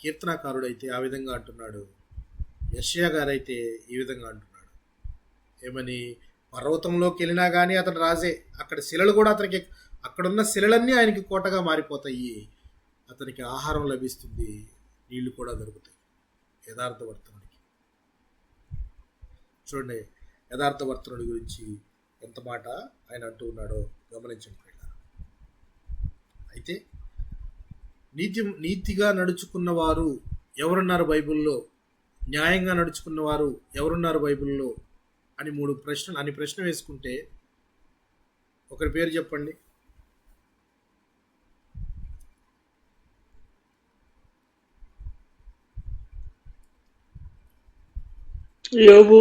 కీర్తనాకారుడు అయితే ఆ విధంగా అంటున్నాడు, యెషయా గారైతే ఈ విధంగా అంటున్నాడు. ఏమని? పర్వతంలోకి వెళ్ళినా కానీ అతను రాజే, అక్కడ శిలలు కూడా అతనికి, అక్కడున్న శిలలన్నీ ఆయనకి కోటగా మారిపోతాయి, అతనికి ఆహారం లభిస్తుంది, నీళ్లు కూడా దొరుకుతాయి. యథార్థవర్తనుడికి చూడండి, యథార్థవర్తనుడి గురించి ఎంత మాట ఆయన అంటూ ఉన్నాడో గమనించండి. అయితే నీతిగా నడుచుకున్న వారు ఎవరున్నారు బైబిల్లో, న్యాయంగా నడుచుకున్న వారు ఎవరున్నారు బైబిల్లో అని ప్రశ్న వేసుకుంటే ఒకరి పేరు చెప్పండి. యోబు,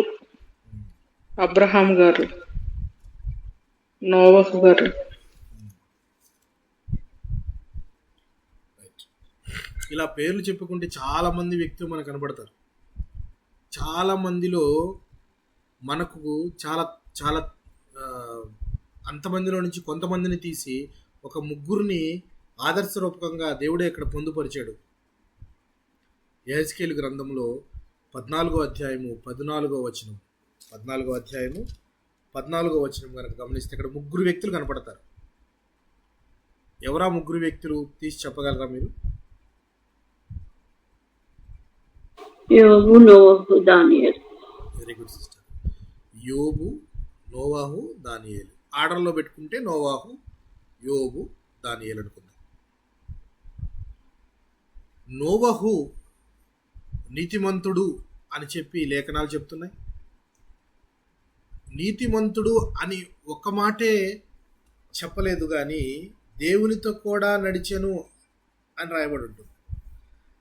అబ్రహాం గారు, నోవహు గారు. ఇలా పేర్లు చెప్పుకుంటే చాలా మంది వ్యక్తులు మనకు కనబడతారు. చాలా మందిలో మనకు చాలా చాలా అంతమందిలో నుంచి కొంతమందిని తీసి ఒక ముగ్గురిని ఆదర్శరూపకంగా దేవుడే ఇక్కడ పొందుపరిచాడు. యెహెజ్కేలు గ్రంథంలో 14వ అధ్యాయము 14వ వచనం, 14వ అధ్యాయము 14వ వచనం కనుక గమనిస్తే ఇక్కడ ముగ్గురు వ్యక్తులు కనపడతారు. ఎవరా ముగ్గురు వ్యక్తులు తీసి చెప్పగలరా మీరు? యోబు, నోవహు, దానియేలు. Very good sister. యోబు, నోవాహు, దానియేలు. ఆర్డర్లో పెట్టుకుంటే నోవాహు, యోబు, దానియేలు అనుకుందాం. నోవహు నీతిమంతుడు అని చెప్పి లేఖనాలు చెప్తున్నాయి. నీతిమంతుడు అని ఒక్క మాటే చెప్పలేదు, కానీ దేవునితో కూడా నడిచెను అని రాయబడి ఉంటుంది.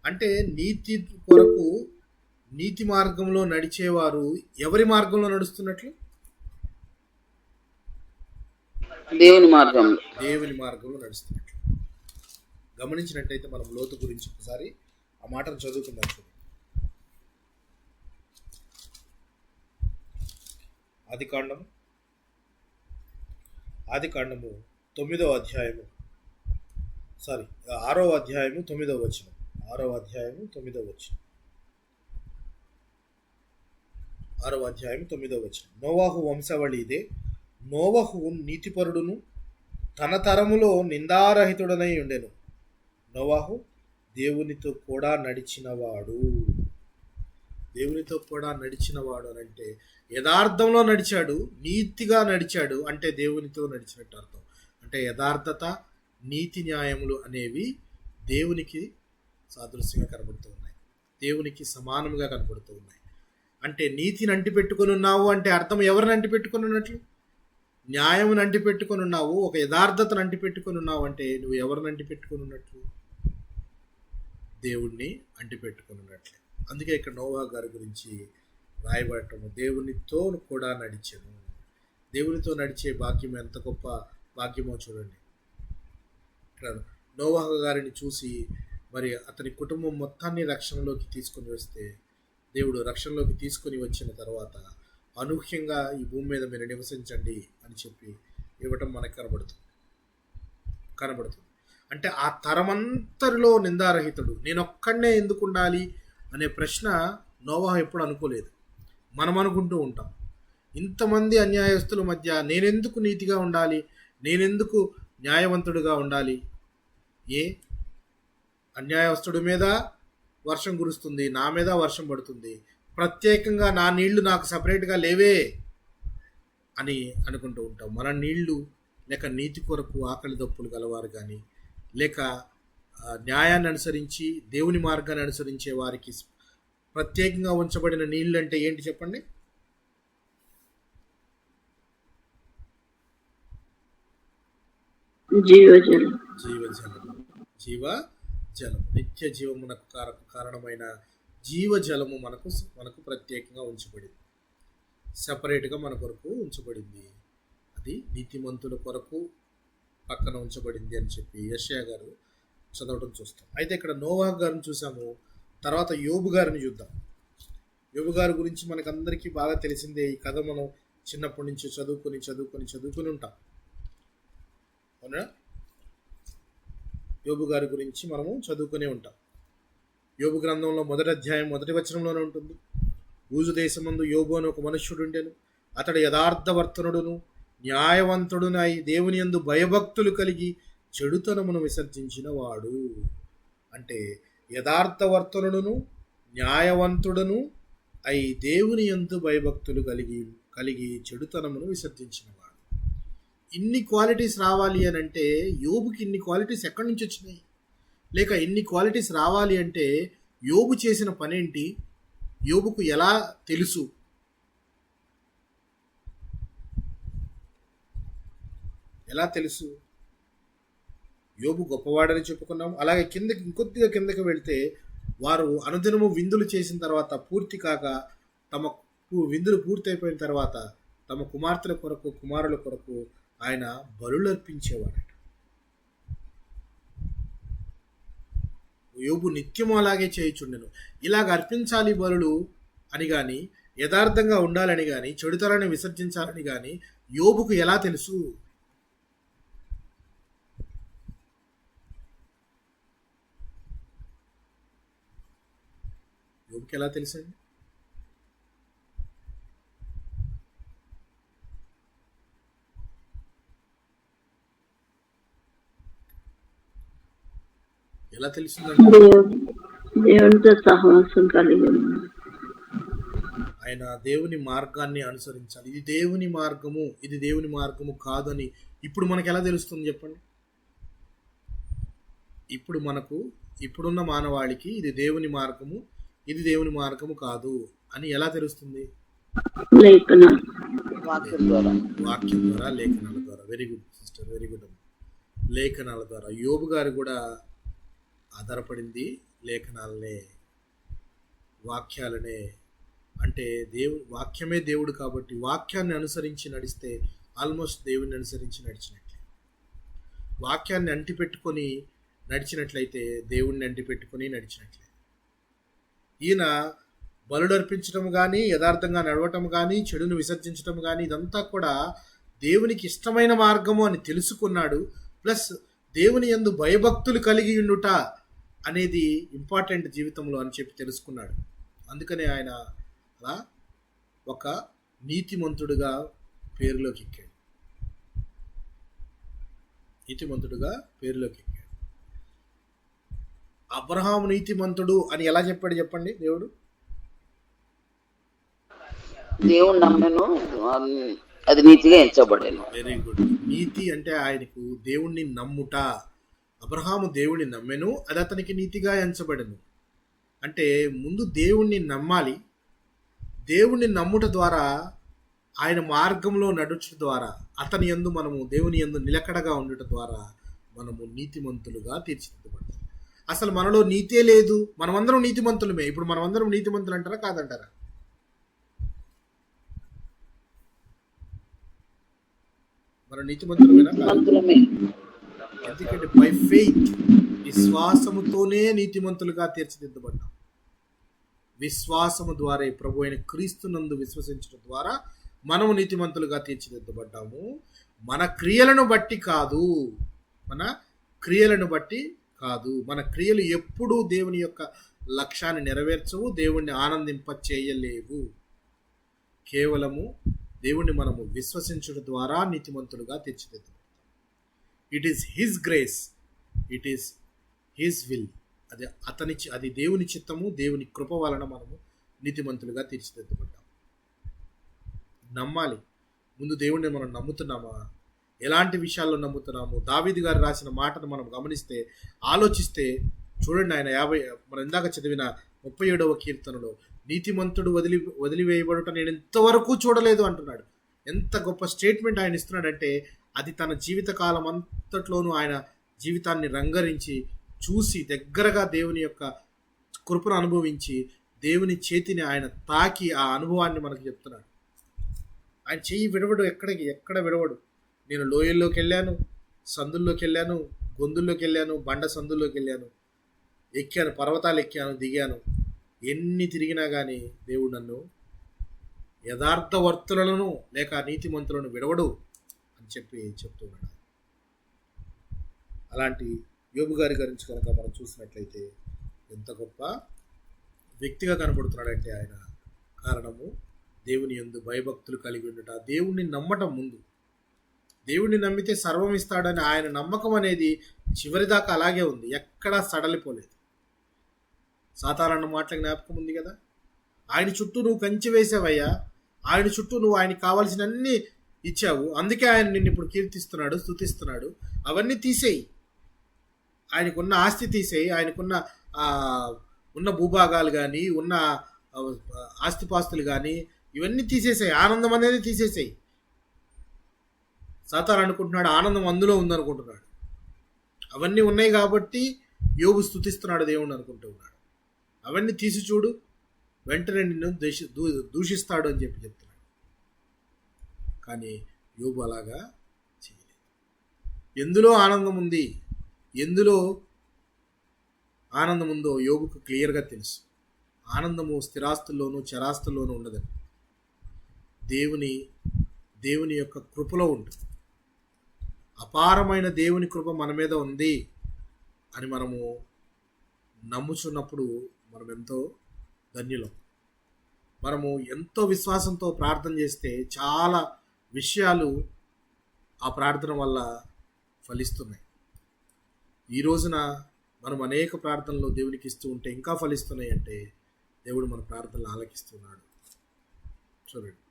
అంటే నీతి కొరకు, నీతి మార్గంలో నడిచేవారు ఎవరి మార్గంలో నడుస్తున్నట్లు? దేవుని మార్గంలో, దేవుని మార్గంలో నడుస్తున్నట్లు. గమనించినట్టయితే మనం లోతు గురించి ఒకసారి ఆ మాటను చదువుకుందాం. చూడండి, ఆదికాండము 9వ అధ్యాయము, 6వ అధ్యాయము 9వ వచనం, 6వ అధ్యాయము 9వ వచనం, 6వ అధ్యాయం 9వ వచనం. నోవాహు వంశావళి ఇదే. నోవహు నీతిపరుడును తన తరములో నిందారహితుడనై ఉండెను. నోవాహు దేవునితో కూడా నడిచినవాడు. దేవునితో కూడా నడిచినవాడు అని అంటే యథార్థంలో నడిచాడు, నీతిగా నడిచాడు అంటే దేవునితో నడిచినట్టు అర్థం. అంటే యథార్థత, నీతి, న్యాయములు అనేవి దేవునికి సాదృశ్యంగా కనబడుతూ ఉన్నాయి, దేవునికి సమానంగా కనబడుతూ ఉన్నాయి. అంటే నీతిని అంటిపెట్టుకొని ఉన్నావు అంటే అర్థం ఎవరిని అంటిపెట్టుకొని ఉన్నట్లు? న్యాయమును అంటిపెట్టుకొని ఉన్నావు, ఒక యథార్థతను అంటిపెట్టుకొని ఉన్నావు అంటే నువ్వు ఎవరిని అంటిపెట్టుకొని ఉన్నట్లు? దేవుణ్ణి అంటిపెట్టుకొని ఉన్నట్లే. అందుకే ఇక్కడ నోవాహు గారి గురించి రాయబడటము, దేవునితో కూడా నడిచెను. దేవునితో నడిచే భాగ్యం ఎంత గొప్ప భాగ్యమో చూడండి. ఇక్కడ నోవాహు గారిని చూసి మరి అతని కుటుంబం మొత్తాన్ని రక్షణలోకి తీసుకొని వస్తే, దేవుడు రక్షణలోకి తీసుకొని వచ్చిన తర్వాత అనూహ్యంగా ఈ భూమి మీద మీరు నివసించండి అని చెప్పి ఇవ్వటం మనకు కనబడుతుంది. అంటే ఆ తరమంతరిలో నిందారహితుడు, నేనొక్కడనే ఎందుకు ఉండాలి అనే ప్రశ్న నోవాహు ఎప్పుడు అనుకోలేదు. మనం అనుకుంటూ ఉంటాం, ఇంతమంది అన్యాయస్తుల మధ్య నేనెందుకు నీతిగా ఉండాలి, నేనెందుకు న్యాయవంతుడిగా ఉండాలి? అన్యాయస్తుడి మీద వర్షం కురుస్తుంది, నా మీద వర్షం పడుతుంది, ప్రత్యేకంగా నా నీళ్లు నాకు సపరేట్గా లేవే అని అనుకుంటూ ఉంటాం. మన నీళ్లు లేక నీతి కొరకు ఆకలి దప్పులు గలవారు కానీ, లేక న్యాయాన్ని అనుసరించి దేవుని మార్గాన్ని అనుసరించే వారికి ప్రత్యేకంగా ఉంచబడిన నీళ్ళు అంటే ఏంటి చెప్పండి? జీవజలం. జీవజలం, నిత్య జీవమునకు కారణమైన జీవజలము మనకు ప్రత్యేకంగా ఉంచబడింది, సపరేట్గా మన కొరకు ఉంచబడింది. అది నీతిమంతుల కొరకు పక్కన ఉంచబడింది అని చెప్పి యెషయా గారు చదవడం చూస్తాం. అయితే ఇక్కడ నోవాహు గారిని చూసాము, తర్వాత యోబు గారిని చూద్దాం. యోబు గారి గురించి మనకందరికీ బాగా తెలిసిందే. ఈ కథ మనం చిన్నప్పటి నుంచి చదువుకుని ఉంటాం. అవునా? యోబు గారి గురించి మనము చదువుకునే ఉంటాం. యోబు గ్రంథంలో 1వ అధ్యాయం 1వ వచనంలోనే ఉంటుంది. ఊజు దేశమందు యోబు అని ఒక మనుష్యుడుండెను. అతడు యథార్థవర్తనుడును న్యాయవంతుడునై దేవుని యందు భయభక్తులు కలిగి చెడుతనమును విసర్జించిన వాడు. అంటే యథార్థవర్తనుడును న్యాయవంతుడును అయి దేవుని యందు భయభక్తులు కలిగి చెడుతనమును విసర్జించిన వాడు. ఇన్ని క్వాలిటీస్ రావాలి అని అంటే యోబుకి ఇన్ని క్వాలిటీస్ ఎక్కడి నుంచి వచ్చినాయి? లేక ఇన్ని క్వాలిటీస్ రావాలి అంటే యోబు చేసిన పనేంటి? యోబుకు ఎలా తెలుసు? యోబు గొప్పవాడని చెప్పుకున్నాం. అలాగే ఇంకొద్దిగా కిందకి వెళ్తే వారు అనుదినము విందులు చేసిన తర్వాత పూర్తి కాక తమ విందులు పూర్తయిపోయిన తర్వాత తమ కుమార్తెల కొరకు కుమారుల కొరకు ఆయన బలులు అర్పించేవాడట. యోబు నిత్యము అలాగే చేయుచుండెను. ఇలాగ అర్పించాలి బలులు అని కానీ, యథార్థంగా ఉండాలని కానీ, చెడుతనాన్ని విసర్జించాలని కానీ యోబుకు ఎలా తెలుసు? యోబుకి ఎలా తెలుసండి? ఎలా తెలుస్తుందండి? దేవునితో సహవాసం కలిగి ఉన్నాడు. ఆయన దేవుని మార్గాన్ని అనుసరించాలి. ఇది దేవుని మార్గము, ఇది దేవుని మార్గము కాదని ఇప్పుడు మనకు ఎలా తెలుస్తుంది చెప్పండి? ఇప్పుడున్న మానవాళికి ఇది దేవుని మార్గము, ఇది దేవుని మార్గము కాదు అని ఎలా తెలుస్తుంది? వాక్యం ద్వారా, లేఖనాల ద్వారా. Very good sister, very good. లేఖనాల ద్వారా యోబు గారు కూడా ఆధారపడింది లేఖనాలనే, వాక్యాలనే. అంటే వాక్యమే దేవుడు కాబట్టి వాక్యాన్ని అనుసరించి నడిస్తే ఆల్మోస్ట్ దేవుని అనుసరించి నడిచినట్లే. వాక్యాన్ని అంటిపెట్టుకొని నడిచినట్లయితే దేవుణ్ణి అంటిపెట్టుకొని నడిచినట్లే. ఈయన బలులు అర్పించడం కానీ, యథార్థంగా నడవటం కానీ, చెడును విసర్జించడం కానీ ఇదంతా కూడా దేవునికి ఇష్టమైన మార్గము అని తెలుసుకున్నాడు. ప్లస్ దేవుని యందు భయభక్తులు కలిగి ఉండుట అనేది ఇంపార్టెంట్ జీవితంలో అని చెప్పి తెలుసుకున్నాడు. అందుకనే ఆయన అలా ఒక నీతిమంతుడుగా పేరులోకి ఎక్కాడు. అబ్రహాము నీతిమంతుడు అని ఎలా చెప్పాడు చెప్పండి దేవుడు? దేవుడు నమ్మను, అది నీతిగా ఎంచబడేను. Very good. నీతి అంటే ఆయనకు దేవుణ్ణి నమ్ముట. అబ్రహాము దేవుణ్ణి నమ్మెను, అది అతనికి నీతిగా ఎంచబడెను. అంటే ముందు దేవుణ్ణి నమ్మాలి. దేవుణ్ణి నమ్ముట ద్వారా, ఆయన మార్గంలో నడుచుట ద్వారా, అతని యందు మనము దేవుని యందు నిలకడగా ఉండుట ద్వారా మనము నీతిమంతులుగా తీర్చిదిద్దబడతాం. అసలు మనలో నీతే లేదు, మనమందరం నీతిమంతులమే. ఇప్పుడు మనమందరం నీతిమంతులు అంటారా కాదంటారా? మన నీతిమంతులమే. ఎందుకంటే బై ఫెయిత్, విశ్వాసముతోనే నీతిమంతులుగా తీర్చిదిద్దబడ్డాం. విశ్వాసము ద్వారా ప్రభు అయిన క్రీస్తునందు విశ్వసించడం ద్వారా మనము నీతిమంతులుగా తీర్చిదిద్దబడ్డాము. మన క్రియలను బట్టి కాదు. మన క్రియలు ఎప్పుడూ దేవుని యొక్క లక్ష్యాన్ని నెరవేర్చవు, దేవుణ్ణి ఆనందింప చేయలేవు. కేవలము దేవుణ్ణి మనము విశ్వసించడం ద్వారా నీతిమంతులుగా తీర్చిదిద్దబడతాం. It is his grace, it is his will. అది దేవుని చిత్తము, దేవుని కృప వలన మనము నీతిమంతులుగా తీర్చిదిద్దబడ్డాం. నమ్మాలి. ముందు దేవుణ్ణి మనం నమ్ముతున్నామా? ఎలాంటి విషయాల్లో నమ్ముతున్నాము? దావీదు గారు రాసిన మాటను మనం గమనిస్తే, ఆలోచిస్తే చూడండి. ఆయన మనం ఇందాక చదివిన 37వ కీర్తనలో నీతిమంతుడు వదిలివేయబడుట నేను ఇంతవరకు చూడలేదు అంటున్నాడు. ఎంత గొప్ప స్టేట్మెంట్ ఆయన ఇస్తున్నాడంటే, అది తన జీవితకాలం అంతట్లోనూ ఆయన జీవితాన్ని రంగరించి చూసి దగ్గరగా దేవుని యొక్క కృపను అనుభవించి దేవుని చేతిని ఆయన తాకి ఆ అనుభవాన్ని మనకు చెప్తున్నాడు. ఆయన చెయ్యి విడవడు, ఎక్కడ విడవడు. నేను లోయల్లోకి వెళ్ళాను, సందుల్లోకి వెళ్ళాను, గొంతుల్లోకి వెళ్ళాను, బండ సందుల్లోకి వెళ్ళాను, ఎక్కాను, పర్వతాలు ఎక్కాను, దిగాను. ఎన్ని తిరిగినా కానీ దేవుడు నన్ను యథార్థవర్తులను లేక నీతిమంతులను విడవడు అని చెప్తున్నాడు. అలాంటి యోబు గారి గురించి కనుక మనం చూసినట్లయితే ఎంత గొప్ప వ్యక్తిగా కనబడుతున్నాడంటే ఆయన కారణము దేవుని యందు భయభక్తులు కలిగి ఉండట, దేవుణ్ణి నమ్మటం. ముందు దేవుణ్ణి నమ్మితే సర్వం ఇస్తాడని ఆయన నమ్మకం అనేది చివరిదాకా అలాగే ఉంది, ఎక్కడా సడలిపోలేదు. సాతారన్న మాటల జ్ఞాపకం ఉంది కదా, ఆయన చుట్టూ నువ్వు కంచి వేసావయ్యా, ఆయన చుట్టూ నువ్వు ఆయనకి కావాల్సిన అన్ని ఇచ్చావు, అందుకే ఆయన నిన్ను ఇప్పుడు కీర్తిస్తున్నాడు, స్తుతిస్తున్నాడు. అవన్నీ తీసేయి, ఆయనకున్న ఆస్తి తీసేయి, ఆయనకున్న ఉన్న భూభాగాలు కానీ ఉన్న ఆస్తిపాస్తులు కానీ ఇవన్నీ తీసేసాయి, ఆనందం అనేది తీసేసాయి. సాతాను అనుకుంటున్నాడు ఆనందం అందులో ఉందనుకుంటున్నాడు. అవన్నీ ఉన్నాయి కాబట్టి యోబు స్తుతిస్తున్నాడు దేవుణ్ణి అనుకుంటూ ఉన్నాడు. అవన్నీ తీసి చూడు, వెంటనే నిన్ను దూషిస్తాడు అని చెప్తున్నాడు. కానీ యోబు అలాగా చేయలేదు. ఎందులో ఆనందం ఉంది, ఎందులో ఆనందం ఉందో యోబుకు క్లియర్గా తెలుసు. ఆనందము స్థిరాస్తుల్లోనూ చరాస్తుల్లోనూ ఉండదని, దేవుని యొక్క కృపలో ఉంటుంది. అపారమైన దేవుని కృప మన మీద ఉంది అని మనము నమ్ముచున్నప్పుడు మనం ఎంతో ధన్యులం. మనము ఎంతో విశ్వాసంతో ప్రార్థన చేస్తే చాలా విషయాలు ఆ ప్రార్థన వల్ల ఫలిస్తున్నాయి. ఈ రోజున మనం అనేక ప్రార్థనలు దేవునికి ఇస్తూ ఉంటే ఇంకా ఫలిస్తున్నాయి అంటే దేవుడు మన ప్రార్థనలు ఆలకిస్తున్నాడు. చూడండి,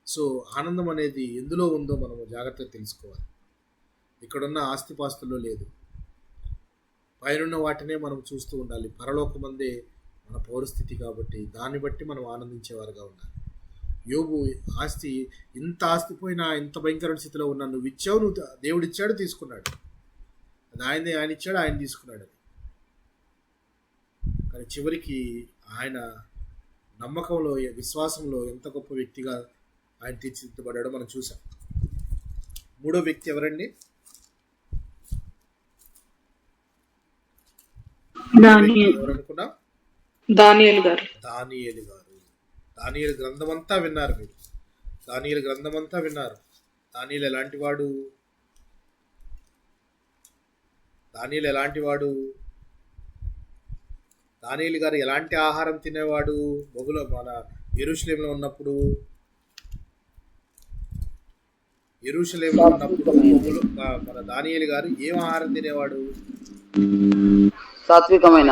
సో ఆనందం అనేది ఎందులో ఉందో మనము జాగ్రత్తగా తెలుసుకోవాలి. ఇక్కడున్న ఆస్తిపాస్తుల్లో లేదు, పైనున్న వాటినే మనం చూస్తూ ఉండాలి. పరలోకమందే మన పౌరస్థితి కాబట్టి దాన్ని బట్టి మనం ఆనందించేవారుగా ఉండాలి. యోబు ఆస్తి, ఇంత ఆస్తి పోయినా ఇంత భయంకరమైన స్థితిలో ఉన్నా నువ్వు ఇచ్చావు, నువ్వు దేవుడు ఇచ్చాడు, తీసుకున్నాడు. అది ఆయన ఇచ్చాడు, ఆయన తీసుకున్నాడు. కానీ చివరికి ఆయన నమ్మకంలో విశ్వాసంలో ఎంత గొప్ప వ్యక్తిగా ఆయన తీర్చిదిద్దబడ్డాడో మనం చూసాం. మూడో వ్యక్తి ఎవరండి? ఎవరనుకున్నా? దానియేలు గారు. దానియేలు గ్రంథమంతా విన్నారు మీరు. దానియేలు గ్రంథమంతా విన్నారు. దానియేలు ఎలాంటి వాడు? దానియేలు గారు ఎలాంటి ఆహారం తినేవాడు? మన యెరూషలేములో ఉన్నప్పుడు మన దానియేలు గారు ఏం ఆహారం తినేవాడు? సాత్వికమైన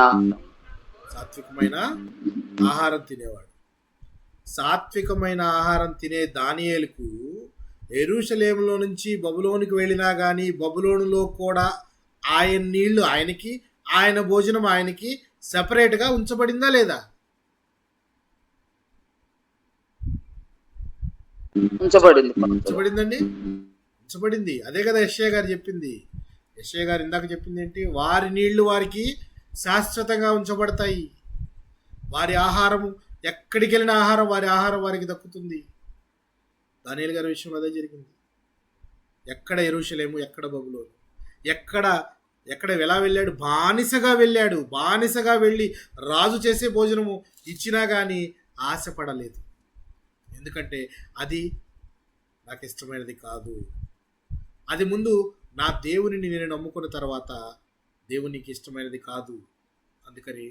ఆహారం తినేవాడు. సాత్వికమైన ఆహారం తినే దానియేలుకు యెరూషలేములో నుంచి బబులోనికి వెళ్ళినా కానీ బబులోనులో కూడా ఆయన నీళ్లు ఆయనకి, ఆయన భోజనం ఆయనకి సెపరేట్గా ఉంచబడిందా లేదా? ఉంచబడిందండి, ఉంచబడింది. అదే కదా యెషయా గారు చెప్పింది. యెషయా గారు ఇందాక చెప్పింది ఏంటి? వారి నీళ్లు వారికి శాశ్వతంగా ఉంచబడతాయి. వారి ఆహారం, ఎక్కడికి వెళ్ళిన ఆహారం వారికి దక్కుతుంది. దానియేలు గారి విషయం అదే జరిగింది. ఎక్కడ యెరూషలేము, ఎక్కడ బబులోను, ఎక్కడ ఎలా వెళ్ళాడు? బానిసగా వెళ్ళి రాజు చేసే భోజనము ఇచ్చినా కానీ ఆశపడలేదు. ఎందుకంటే అది నాకు ఇష్టమైనది కాదు. అది ముందు నా దేవునిని నేను నమ్ముకున్న తర్వాత దేవునికి ఇష్టమైనది కాదు, అందుకని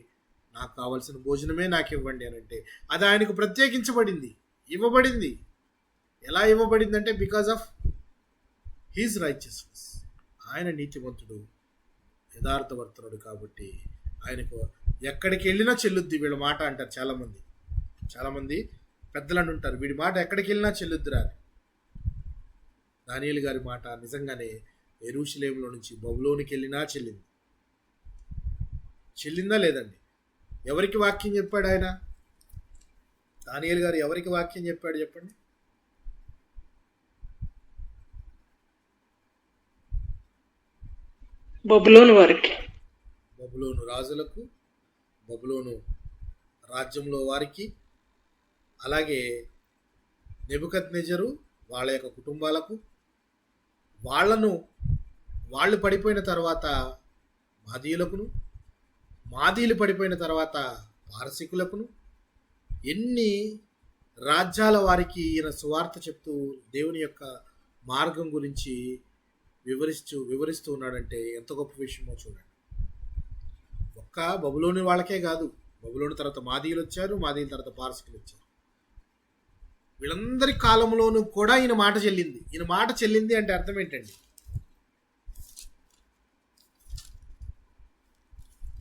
నాకు కావాల్సిన భోజనమే నాకు ఇవ్వండి అని అంటే అది ఆయనకు ప్రత్యేకించబడింది, ఇవ్వబడింది. ఎలా ఇవ్వబడిందంటే బికాజ్ ఆఫ్ హిజ్ రైచియస్నెస్. ఆయన నీతిమంతుడు, యథార్థవర్తనుడు కాబట్టి ఆయనకు ఎక్కడికి వెళ్ళినా చెల్లుద్ది వీళ్ళ మాట అంటారు చాలామంది పెద్దలు అంటుంటారు, వీడి మాట ఎక్కడికి వెళ్ళినా చెల్లుద్దిరా. దానియేలు గారి మాట నిజంగానే యెరూషలేములో నుంచి బబులోనికి వెళ్ళినా చెల్లిందా లేదండి? ఎవరికి వాక్యం చెప్పాడు ఆయన? దానియేలు గారు ఎవరికి వాక్యం చెప్పాడు చెప్పండి? బబులోను వారికి, బబులోను రాజులకు, బబులోను రాజ్యంలో వారికి, అలాగే నెబుకద్నెజరు వాళ్ళ యొక్క కుటుంబాలకు, వాళ్ళు పడిపోయిన తర్వాత మాదీయులు పడిపోయిన తర్వాత పారసీకులకును, ఎన్ని రాజ్యాల వారికి ఈయన సువార్త చెప్తూ దేవుని యొక్క మార్గం గురించి వివరిస్తూ ఉన్నాడంటే ఎంత గొప్ప విషయమో చూడండి. ఒక్క బబులోని వాళ్ళకే కాదు, బబులోని తర్వాత మాదీయులు వచ్చారు, మాదీయుల తర్వాత పారసికులు వచ్చారు. వీళ్ళందరి కాలంలోనూ కూడా ఈయన మాట చెల్లింది. ఈయన మాట చెల్లింది అంటే అర్థం ఏంటండి?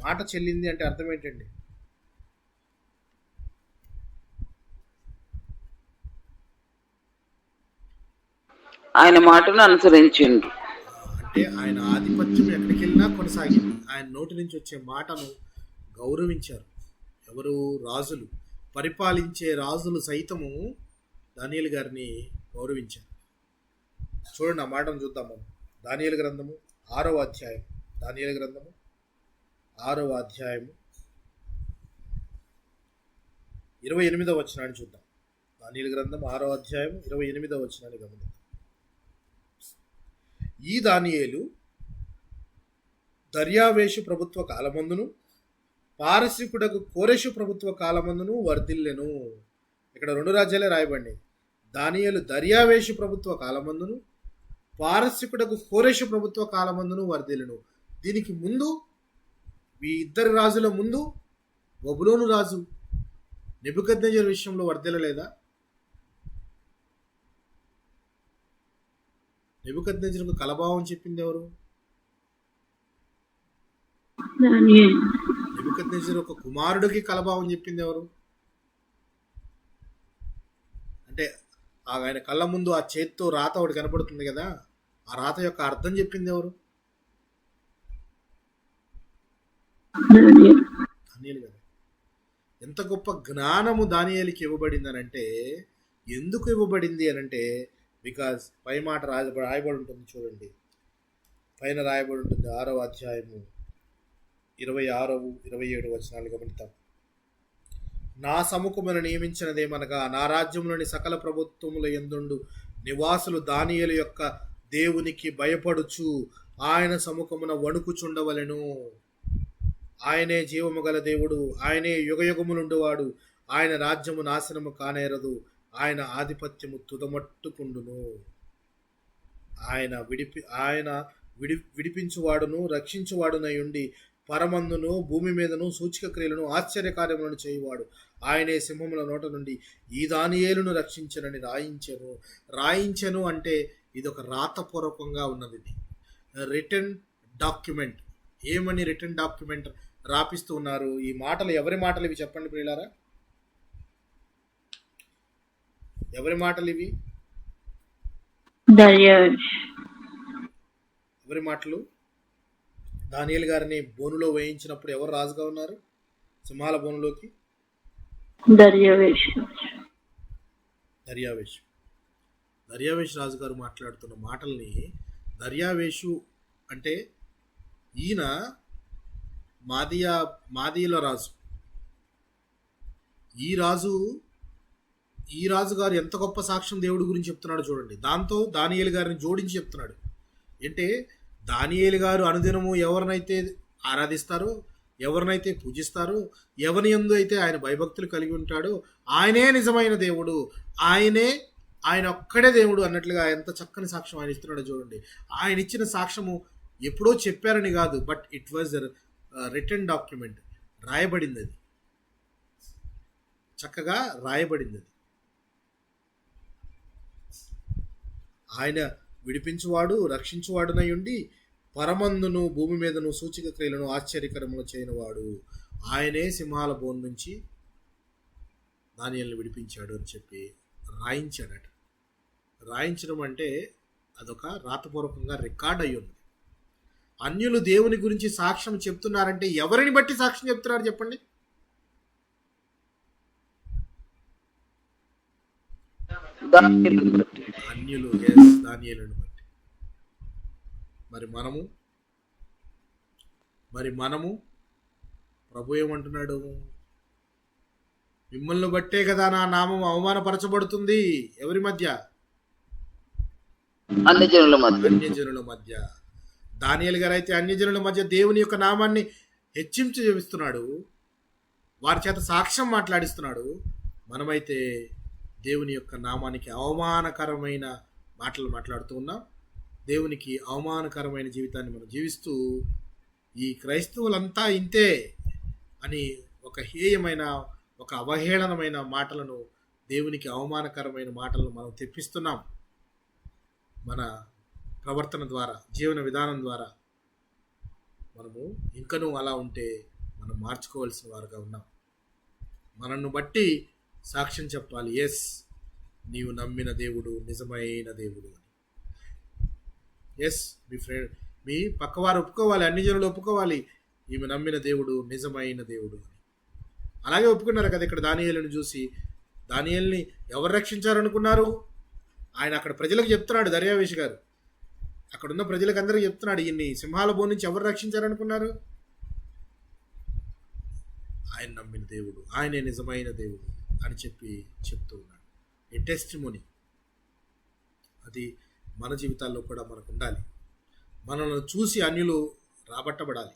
మాట చెల్లింది అంటే అర్థం ఏంటండి? ఆయన మాటను అనుసరించిండు. అంటే ఆయన ఆధిపత్యం ఎక్కడికి వెళ్ళినా కొనసాగింది. ఆయన నోటి నుంచి వచ్చే మాటను గౌరవించారు. ఎవరు? రాజులు, పరిపాలించే రాజులు సైతము దానియేలు గారిని గౌరవించారు. చూడండి, ఆ మాటను చూద్దాం మనం. దానియేలు గ్రంథము 6వ అధ్యాయం, దానియేలు గ్రంథము 6వ అధ్యాయము 28వ వచనాన్ని చూద్దాం. దానియేలు గ్రంథం 6వ అధ్యాయం 28వ వచనాన్ని గమనిద్దాం. ఈ దానియేలు దర్యావేషు ప్రభుత్వ కాలమందును పారసీకుడకు కోరెషు ప్రభుత్వ కాలమందును వర్ధిల్లెను. ఇక్కడ 2 రాజ్యాలే రాయబడి. దానియేలు దర్యావేషు ప్రభుత్వ కాలమందును పారసీకుడకు కోరెషు ప్రభుత్వ కాలమందును వర్ధిల్లెను. దీనికి ముందు, ఈ ఇద్దరు రాజుల ముందు బబులోను రాజు నెబుకద్నెజరు విషయంలో వర్ధిల్లలేదా? నెబుకద్నెజరుకు కలభావం చెప్పింది ఎవరు? నెబుకద్నెజరు ఒక కుమారుడికి కలభావం చెప్పింది ఎవరు? అంటే ఆయన కళ్ళ ముందు ఆ చేత్తో రాత ఒకటి కనపడుతుంది కదా, ఆ రాత యొక్క అర్థం చెప్పింది ఎవరు? దానియేలు కదా. ఎంత గొప్ప జ్ఞానము దానియేలుకి ఇవ్వబడింది అనంటే, ఎందుకు ఇవ్వబడింది అనంటే, బికాజ్ పై మాట రాయబడి ఉంటుంది. చూడండి, పైన రాయబడి ఉంటుంది 6వ అధ్యాయము 26, 27 వచనాలు గమనిద్దాం. నా సముఖమును నియమించినదేమనగా, నా రాజ్యములోని సకల ప్రభుత్వముల యందుండు నివాసులు దానియేలు యొక్క దేవునికి భయపడుచు ఆయన సముఖమున వణుకుచుండవలెను. ఆయనే జీవము గల దేవుడు, ఆయనే యుగయుగములుండువాడు. ఆయన రాజ్యము నాశనము కానేరదు, ఆయన ఆధిపత్యము తుదమట్టుకుండును. ఆయన విడిపించువాడును రక్షించువాడునై ఉండి పరమందును భూమి మీదను సూచక క్రియలను ఆశ్చర్యకార్యములను చేయువాడు. ఆయనే సింహముల నోట నుండి ఈ దానియేలును రక్షించనని రాయించెను అంటే ఇది ఒక రాతపూర్వకంగా ఉన్నది. Return document. ఏమని రిటర్న్ డాక్యుమెంట్ రాపిస్తూ ఉన్నారు? ఈ మాటలు ఎవరి మాటలు ఇవి చెప్పండి ప్రియులారా? ఎవరి మాటలు ఇవి? ఎవరి మాటలు? దానియేలు గారిని బోనులో వేయించినప్పుడు ఎవరు రాజుగా ఉన్నారు? సింహాల బోనులోకి దర్యావేషు రాజు గారు మాట్లాడుతున్న మాటల్ని, దర్యావేషు అంటే ఈయన మాదీయుల రాజు. ఈ రాజు గారు ఎంత గొప్ప సాక్ష్యం దేవుడి గురించి చెప్తున్నాడు చూడండి. దాంతో దానియేలు గారిని జోడించి చెప్తున్నాడు. అంటే దానియేలు గారు అనుదినము ఎవరినైతే ఆరాధిస్తారో, ఎవరినైతే పూజిస్తారో, ఎవరి యందు అయితే ఆయన భయభక్తులు కలిగి ఉంటాడో ఆయనే నిజమైన దేవుడు, ఆయన ఒక్కడే దేవుడు అన్నట్లుగా ఎంత చక్కని సాక్ష్యం ఆయన ఇస్తున్నాడో చూడండి. ఆయన ఇచ్చిన సాక్ష్యము ఎప్పుడో చెప్పారని కాదు, but it was return document. రాయబడింది, అది చక్కగా రాయబడింది. అది ఆయన విడిపించువాడు రక్షించువాడునై ఉండి పరమందును భూమి మీదను సూచక క్రియలను ఆశ్చర్యకరములు చేయనివాడు. ఆయనే సింహాల బోన్ నుంచి దానియేలును విడిపించాడు అని చెప్పి రాయించాడట. రాయించడం అంటే అదొక రాతపూర్వకంగా రికార్డ్ అయ్యి ఉంది. అన్యులు దేవుని గురించి సాక్ష్యం చెప్తున్నారంటే ఎవరిని బట్టి సాక్ష్యం చెప్తున్నారు చెప్పండి? అన్యులు, దానియేలును బట్టి. మరి మనము ప్రభు ఏమంటున్నాడు? మిమ్మల్ని బట్టే కదా నా నామం అవమానపరచబడుతుంది. ఎవరి మధ్య? అన్యజనుల మధ్య. దానియేలు గారు అయితే అన్యజనుల మధ్య దేవుని యొక్క నామాన్ని హెచ్చించి చూపిస్తున్నాడు, వారి చేత సాక్ష్యం మాట్లాడిస్తున్నాడు. మనమైతే దేవుని యొక్క నామానికి అవమానకరమైన మాటలు మాట్లాడుతూ ఉన్నాం. దేవునికి అవమానకరమైన జీవితాన్ని మనం జీవిస్తూ ఈ క్రైస్తవులంతా ఇంతే అని ఒక హేయమైన, ఒక అవహేళనమైన మాటలను, దేవునికి అవమానకరమైన మాటలను మనం తెప్పిస్తున్నాం మన ప్రవర్తన ద్వారా, జీవన విధానం ద్వారా. మనము ఇంకనూ అలా ఉంటే మనం మార్చుకోవాల్సిన వారుగా ఉన్నాం. మనల్ని బట్టి సాక్ష్యం చెప్పాలి, ఎస్ నీవు నమ్మిన దేవుడు నిజమైన దేవుడు అని. ఎస్ మీ పక్కవారు ఒప్పుకోవాలి, అన్ని జనులు ఒప్పుకోవాలి, ఈమె నమ్మిన దేవుడు నిజమైన దేవుడు అని. అలాగే ఒప్పుకున్నారు కదా ఇక్కడ దానియేలును చూసి. దానియేలుని ఎవరు రక్షించారనుకున్నారు? ఆయన అక్కడ ప్రజలకు చెప్తున్నాడు, దర్యావేష్ గారు అక్కడున్న ప్రజలకు అందరికీ చెప్తున్నాడు, ఈయన్ని సింహాల బోన్ నుంచి ఎవరు రక్షించారనుకున్నారు? ఆయన నమ్మిన దేవుడు, ఆయనే నిజమైన దేవుడు అని చెప్తూ ఉన్నాడు. ఏ టెస్టిమోనీ అది మన జీవితాల్లో కూడా మనకు ఉండాలి. మనల్ని చూసి అన్యులు రాబట్టబడాలి.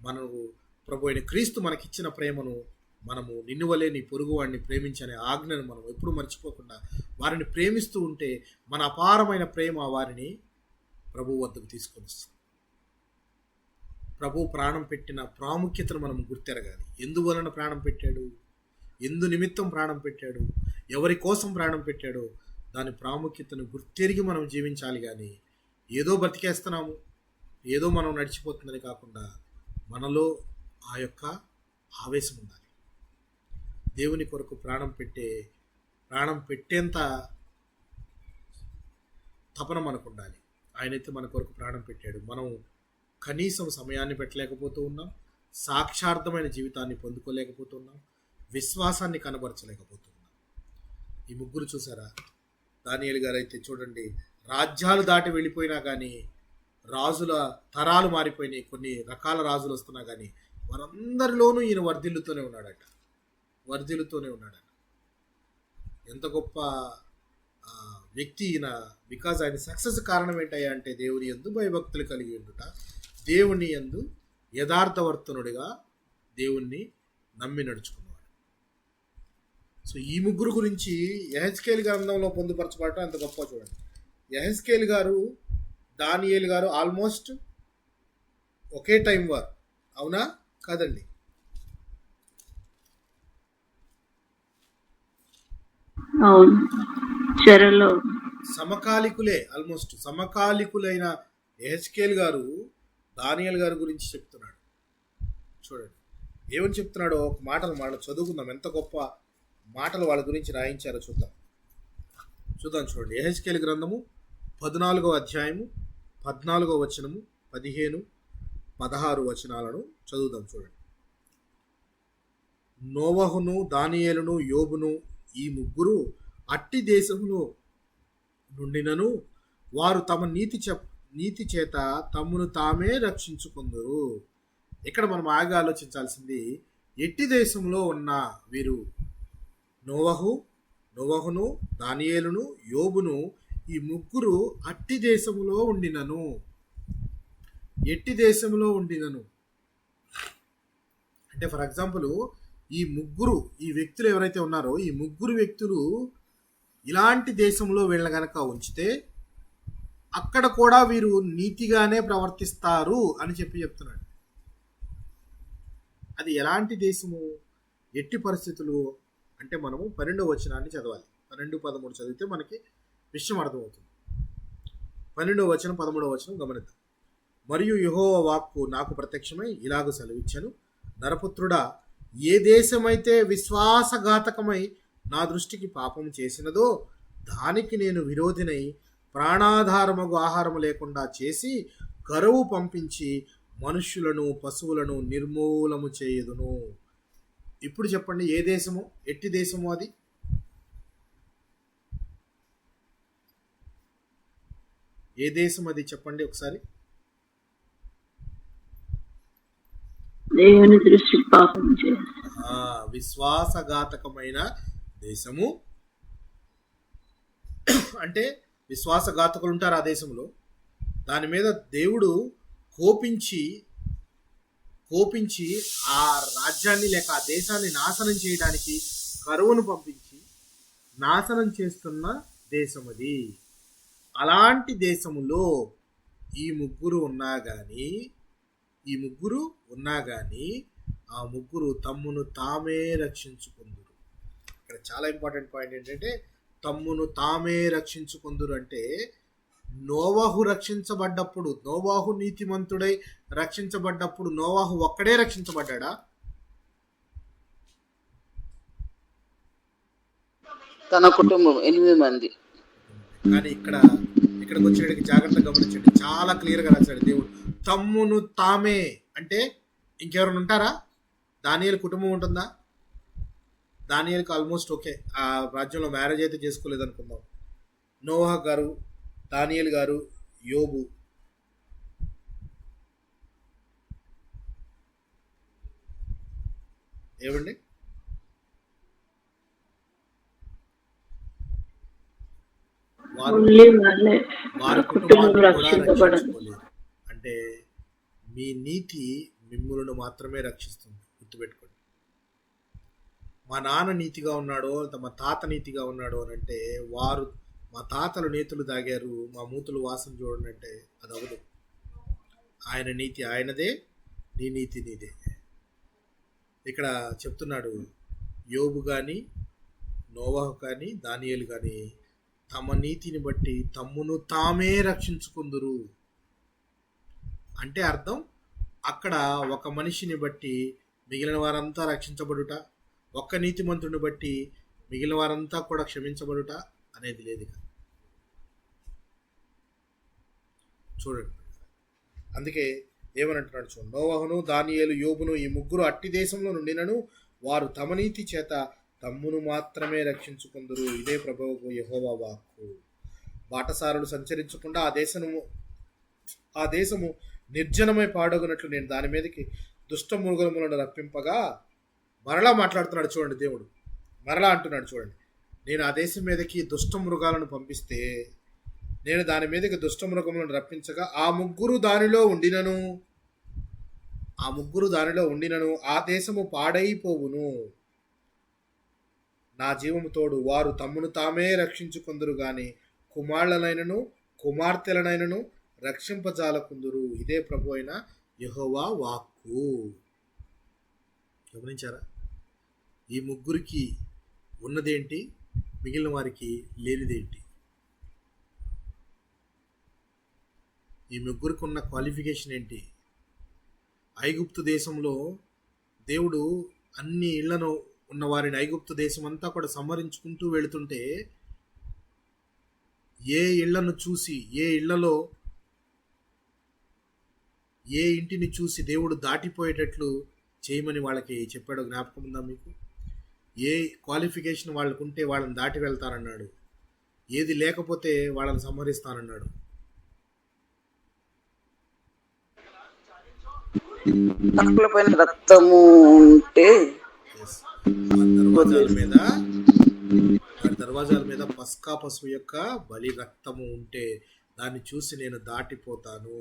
మనకు ప్రభు అయిన క్రీస్తు మనకిచ్చిన ప్రేమను, మనము నిన్ను వలే నీ పొరుగువాడిని ప్రేమించనే ఆజ్ఞను మనం ఎప్పుడు మర్చిపోకుండా వారిని ప్రేమిస్తూ ఉంటే మన అపారమైన ప్రేమ వారిని ప్రభు వద్దకు తీసుకొని వస్తుంది. ప్రభు ప్రాణం పెట్టిన ప్రాముఖ్యతను మనం గుర్తెరగాలి. ఎందువలన ప్రాణం పెట్టాడు, ఎందు నిమిత్తం ప్రాణం పెట్టాడు, ఎవరి కోసం ప్రాణం పెట్టాడో దాని ప్రాముఖ్యతను గుర్తెరిగి మనం జీవించాలి. కానీ ఏదో బ్రతికేస్తున్నాము, ఏదో మనం నడిచిపోతుందని కాకుండా మనలో ఆ యొక్క ఆవేశం ఉండాలి. దేవుని కొరకు ప్రాణం పెట్టేంత తపన మనకు ఉండాలి. ఆయనైతే మన కొరకు ప్రాణం పెట్టాడు. మనం కనీసం సమయాన్ని పెట్టలేకపోతూ ఉన్నాం, సాక్షార్థమైన జీవితాన్ని పొందుకోలేకపోతున్నాం, విశ్వాసాన్ని కనబరచలేకపోతున్నాం. ఈ ముగ్గురు చూసారా? దానియేలు గారు అయితే చూడండి, రాజ్యాలు దాటి వెళ్ళిపోయినా కానీ, రాజుల తరాలు మారిపోయినాయి, కొన్ని రకాల రాజులు వస్తున్నా కానీ వారందరిలోనూ ఈయన వర్ధిల్లుతూనే ఉన్నాడట. ఎంత గొప్ప వ్యక్తి ఈయన. బికాజ్ ఆయన సక్సెస్ కారణం ఏంటయ్యా అంటే దేవుని యందు భయభక్తులు కలిగి ఉండుట, దేవుని యందు యథార్థవర్తనుడిగా దేవుణ్ణి నమ్మి నడుచుకున్నవాడు. సో ఈ ముగ్గురు గురించి యెహెజ్కేలు గ్రంథంలో పొందుపరచబడటం ఎంత గొప్ప చూడండి. యెహెజ్కేలు గారు, దానియేలు గారు ఆల్మోస్ట్ ఒకే టైం వారు, అవునా కాదండి? అవును, చెరలో సమకాలికులే, ఆల్మోస్ట్ సమకాలికులైన యెహెజ్కేలు గారు దానియేలు గారి గురించి చెప్తున్నాడు. చూడండి ఏమని చెప్తున్నాడో ఒక మాటలు చదువుకుందాం. ఎంత గొప్ప మాటలు వాళ్ళ గురించి రాయించారో చూద్దాం. చూడండి. యెహెజ్కేలు గ్రంథము 14వ అధ్యాయము 14వ వచనము 15, 16 వచనాలను చదువుదాం. చూడండి. నోవహును, దానియేలును, యోబును ఈ ముగ్గురు అట్టి దేశములో నుండినను వారు తమ నీతి చేత తమ్మును తామే రక్షించుకుందరు. ఇక్కడ మనం ఆగా ఆలోచించాల్సింది, ఎట్టి దేశంలో ఉన్న వీరు నోవహును, దానియేలును, యోబును ఈ ముగ్గురు అట్టి దేశములో ఉండినను. ఎట్టి దేశంలో ఉండినను అంటే ఫర్ ఎగ్జాంపుల్ ఈ వ్యక్తులు ఎవరైతే ఉన్నారో ఈ ముగ్గురు వ్యక్తులు ఇలాంటి దేశంలో వీళ్ళని గనక ఉంచితే అక్కడ కూడా వీరు నీతిగానే ప్రవర్తిస్తారు అని చెప్తున్నాడు. అది ఎలాంటి దేశము, ఎట్టి పరిస్థితులు అంటే మనము 12వ వచనాన్ని చదవాలి. 12, 13 చదివితే మనకి విషయం అర్థమవుతుంది. 12వ వచనం 13వ వచనం గమనిద్దాం. మరియు యెహోవా వాక్కు నాకు ప్రత్యక్షమై ఇలాగ సెలవిచ్చెను, నరపుత్రుడా, ఏ దేశమైతే విశ్వాసఘాతకమై నా దృష్టికి పాపం చేసినదో దానికి నేను విరోధినై ప్రాణాధారమగు ఆహారము లేకుండా చేసి కరువు పంపించి మనుష్యులను పశువులను నిర్మూలము చేయుదును. ఇప్పుడు చెప్పండి, ఏ దేశము, ఎట్టి దేశము అది? ఏ దేశం అది చెప్పండి ఒకసారి. దేవుని దృష్టికి పాపం చేసి విశ్వాసఘాతకమైన దేశము అంటే విశ్వాసఘాతకులు ఉంటారు ఆ దేశంలో. దాని మీద దేవుడు కోపించి ఆ రాజ్యాన్ని లేక ఆ దేశాన్ని నాశనం చేయడానికి కరువును పంపించి నాశనం చేస్తున్న దేశం అది. అలాంటి దేశములో ఈ ముగ్గురు ఉన్నా కానీ ఆ ముగ్గురు తమ్మును తామే రక్షించుకుందురు. ఇక్కడ చాలా ఇంపార్టెంట్ పాయింట్ ఏంటంటే తమ్మును తామే రక్షించుకుందురు అంటే నోవాహు రక్షించబడ్డప్పుడు, నోవాహు నీతిమంతుడై రక్షించబడ్డప్పుడు నోవాహు ఒక్కడే రక్షించబడ్డా? తన కుటుంబం 8 మంది. కానీ ఇక్కడికి వచ్చేటికి జాగ్రత్తగా గమనించండి, చాలా క్లియర్గా రాశాడు దేవుడు. తమ్మును తామే అంటే ఇంకెవరైనా ఉంటారా? దానియేలు కుటుంబం ఉంటుందా? దానియేలుకి ఆల్మోస్ట్ ఓకే, ఆ రాజ్యంలో మ్యారేజ్ అయితే చేసుకోలేదు అనుకుందాం. నోవహు గారు, దానియేలు గారు, యోబు, ఏమండి వారి కుటుంబాన్ని కూడా రక్షించుకోలేదు. అంటే మీ నీతి మిమ్ములను మాత్రమే రక్షిస్తుంది, గుర్తుపెట్టుకోండి. మా నాన్న నీతిగా ఉన్నాడో మా తాత నీతిగా ఉన్నాడో అని అంటే వారు, మా తాతలు నేతులు తాగారు, మా మూతులు వాసన చూడండి అంటే అది అవ్వదు. ఆయన నీతి ఆయనదే, నీ నీతి నీదే. ఇక్కడ చెప్తున్నాడు, యోబు కానీ, నోవహు కానీ, దానియేలు కానీ తమ నీతిని బట్టి తమ్మును తామే రక్షించుకుందురు. అంటే అర్థం, అక్కడ ఒక మనిషిని బట్టి మిగిలిన వారంతా రక్షించబడుట, ఒక్క నీతిమంతుడిని బట్టి మిగిలిన వారంతా కూడా క్షమించబడుట అనేది లేదు. చూడండి, అందుకే ఏమనంటున్నాడు చూడండి, నోవహును, దానియేలు, యోబును ఈ ముగ్గురు అట్టి దేశంలో నుండినను వారు తమ నీతి చేత తమ్మును మాత్రమే రక్షించుకుందరు. ఇదే ప్రభువుకు యెహోవా వాక్కు. బాటసారులు సంచరించకుండా ఆ దేశము నిర్జనమై పాడగునట్లు నేను దాని మీదకి దుష్ట మృగములను రప్పింపగా, మరలా మాట్లాడుతున్నాడు చూడండి దేవుడు, మరలా అంటున్నాడు చూడండి, నేను ఆ దేశం మీదకి దుష్ట మృగాలను పంపిస్తే, నేను దాని మీదకి దుష్ట మృగములను రప్పించగా ఆ ముగ్గురు దానిలో ఉండినను ఆ దేశము పాడైపోవును. నా జీవము తోడు వారు తమ్మును తామే రక్షించుకుందురు గాని కుమారులనైనను కుమార్తెలనైనను రక్షింపజాలకుందురు. ఇదే ప్రభు అయిన యెహోవా వాక్కు. గమనించారా? ఈ ముగ్గురికి ఉన్నదేంటి, మిగిలిన వారికి లేనిదేంటి? ఈ ముగ్గురికి ఉన్న క్వాలిఫికేషన్ ఏంటి? ఐగుప్తు దేశంలో దేవుడు అన్ని ఇళ్లను ఉన్న వారిని ఐగుప్తు దేశం అంతా కూడా సంహరించుకుంటూ వెళుతుంటే, ఏ ఇళ్లను చూసి, ఏ ఇంటిని చూసి దేవుడు దాటిపోయేటట్లు చేయమని వాళ్ళకి చెప్పాడో జ్ఞాపకం ఉందా మీకు? ఏ క్వాలిఫికేషన్ వాళ్ళకు ఉంటే వాళ్ళని దాటి వెళ్తానన్నాడు, ఏది లేకపోతే వాళ్ళని సంహరిస్తానన్నాడు. పైన రక్తము ఉంటే దర్వాజాల మీద పస్కా పశువు యొక్క బలి రక్తము ఉంటే దాన్ని చూసి నేను దాటిపోతాను.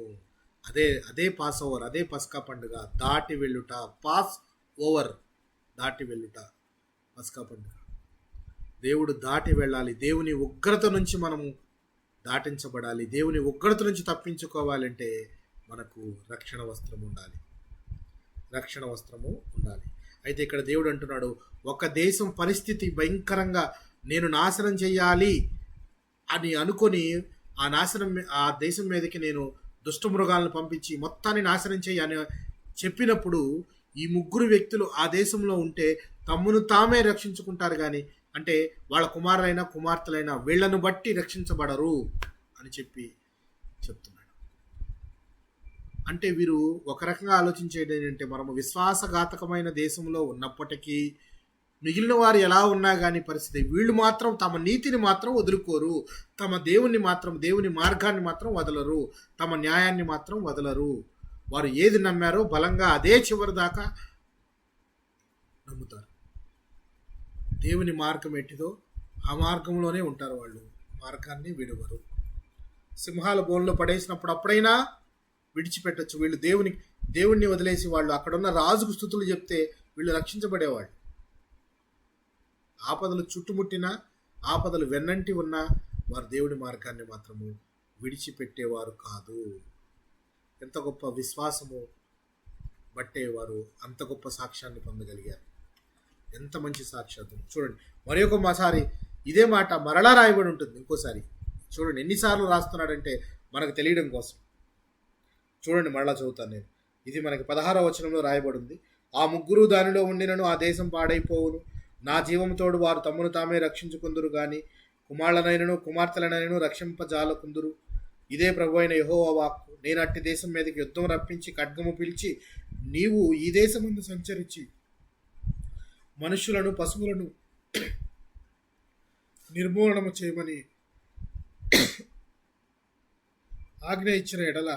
అదే పాస్ ఓవర్, అదే పస్కా పండుగ, దాటి వెళ్ళుట, పాస్ ఓవర్, దాటి వెళ్ళుట పస్కా పండుగ. దేవుడు దాటి వెళ్ళాలి. దేవుని ఉగ్రత నుంచి మనము దాటించబడాలి. దేవుని ఉగ్రత నుంచి తప్పించుకోవాలంటే మనకు రక్షణ వస్త్రము ఉండాలి. అయితే ఇక్కడ దేవుడు అంటున్నాడు, ఒక దేశం పరిస్థితి భయంకరంగా నేను నాశనం చేయాలి అని అనుకొని ఆ దేశం మీదకి నేను దుష్ట మృగాలను పంపించి మొత్తాన్ని నాశనం చేయి అని చెప్పినప్పుడు, ఈ ముగ్గురు వ్యక్తులు ఆ దేశంలో ఉంటే తమ్మును తామే రక్షించుకుంటారు కానీ, అంటే వాళ్ళ కుమారులైనా కుమార్తెలైనా వీళ్లను బట్టి రక్షించబడరు అని చెప్తున్నాడు. అంటే వీరు ఒక రకంగా ఆలోచించేది ఏంటంటే, మనము విశ్వాసఘాతకమైన దేశంలో ఉన్నప్పటికీ మిగిలిన వారు ఎలా ఉన్నా కానీ పరిస్థితి, వీళ్ళు మాత్రం తమ నీతిని మాత్రం వదులుకోరు, తమ దేవుని మార్గాన్ని మాత్రం వదలరు, తమ న్యాయాన్ని మాత్రం వదలరు. వారు ఏది నమ్మారో బలంగా అదే చివరి దాకా నమ్ముతారు. దేవుని మార్గం ఎట్టిదో ఆ మార్గంలోనే ఉంటారు. వాళ్ళు మార్గాన్ని విడవరు. సింహాల బోన్లో పడేసినప్పుడు అప్పుడైనా విడిచిపెట్టచ్చు. వీళ్ళు దేవుణ్ణి వదిలేసి వాళ్ళు అక్కడున్న రాజుకు స్తుతులు చెప్తే వీళ్ళు రక్షించబడేవాళ్ళు. ఆపదలు చుట్టుముట్టినా, ఆపదలు వెన్నంటి ఉన్నా వారు దేవుడి మార్గాన్ని మాత్రము విడిచిపెట్టేవారు కాదు. ఎంత గొప్ప విశ్వాసము బట్టే వారు అంత గొప్ప సాక్ష్యాన్ని పొందగలిగారు. ఎంత మంచి సాక్ష్యార్థం చూడండి. మరి ఒకసారి ఇదే మాట మరలా రాయబడి ఉంటుంది. ఇంకోసారి చూడండి ఎన్నిసార్లు రాస్తున్నాడంటే మనకు తెలియడం కోసం. చూడండి మరలా చదువుతాను నేను. ఇది మనకి 16వ వచనంలో రాయబడి ఉంది. ఆ ముగ్గురు దానిలో ఉండినను ఆ దేశం పాడైపోవును. నా జీవముతోడు వారు తమ్మును తామే రక్షించుకుందురు గాని కుమారులనైనను కుమార్తెలనైనను రక్షింపజాలకుందురు. ఇదే ప్రభు అయిన యెహోవా వాక్కు. నేను అట్టి దేశం మీదకి యుద్ధం రప్పించి ఖడ్గము పిలిచి నీవు ఈ దేశమందు సంచరించి మనుషులను పశువులను నిర్మూలనము చేయమని ఆజ్ఞ ఇచ్చిన ఎడల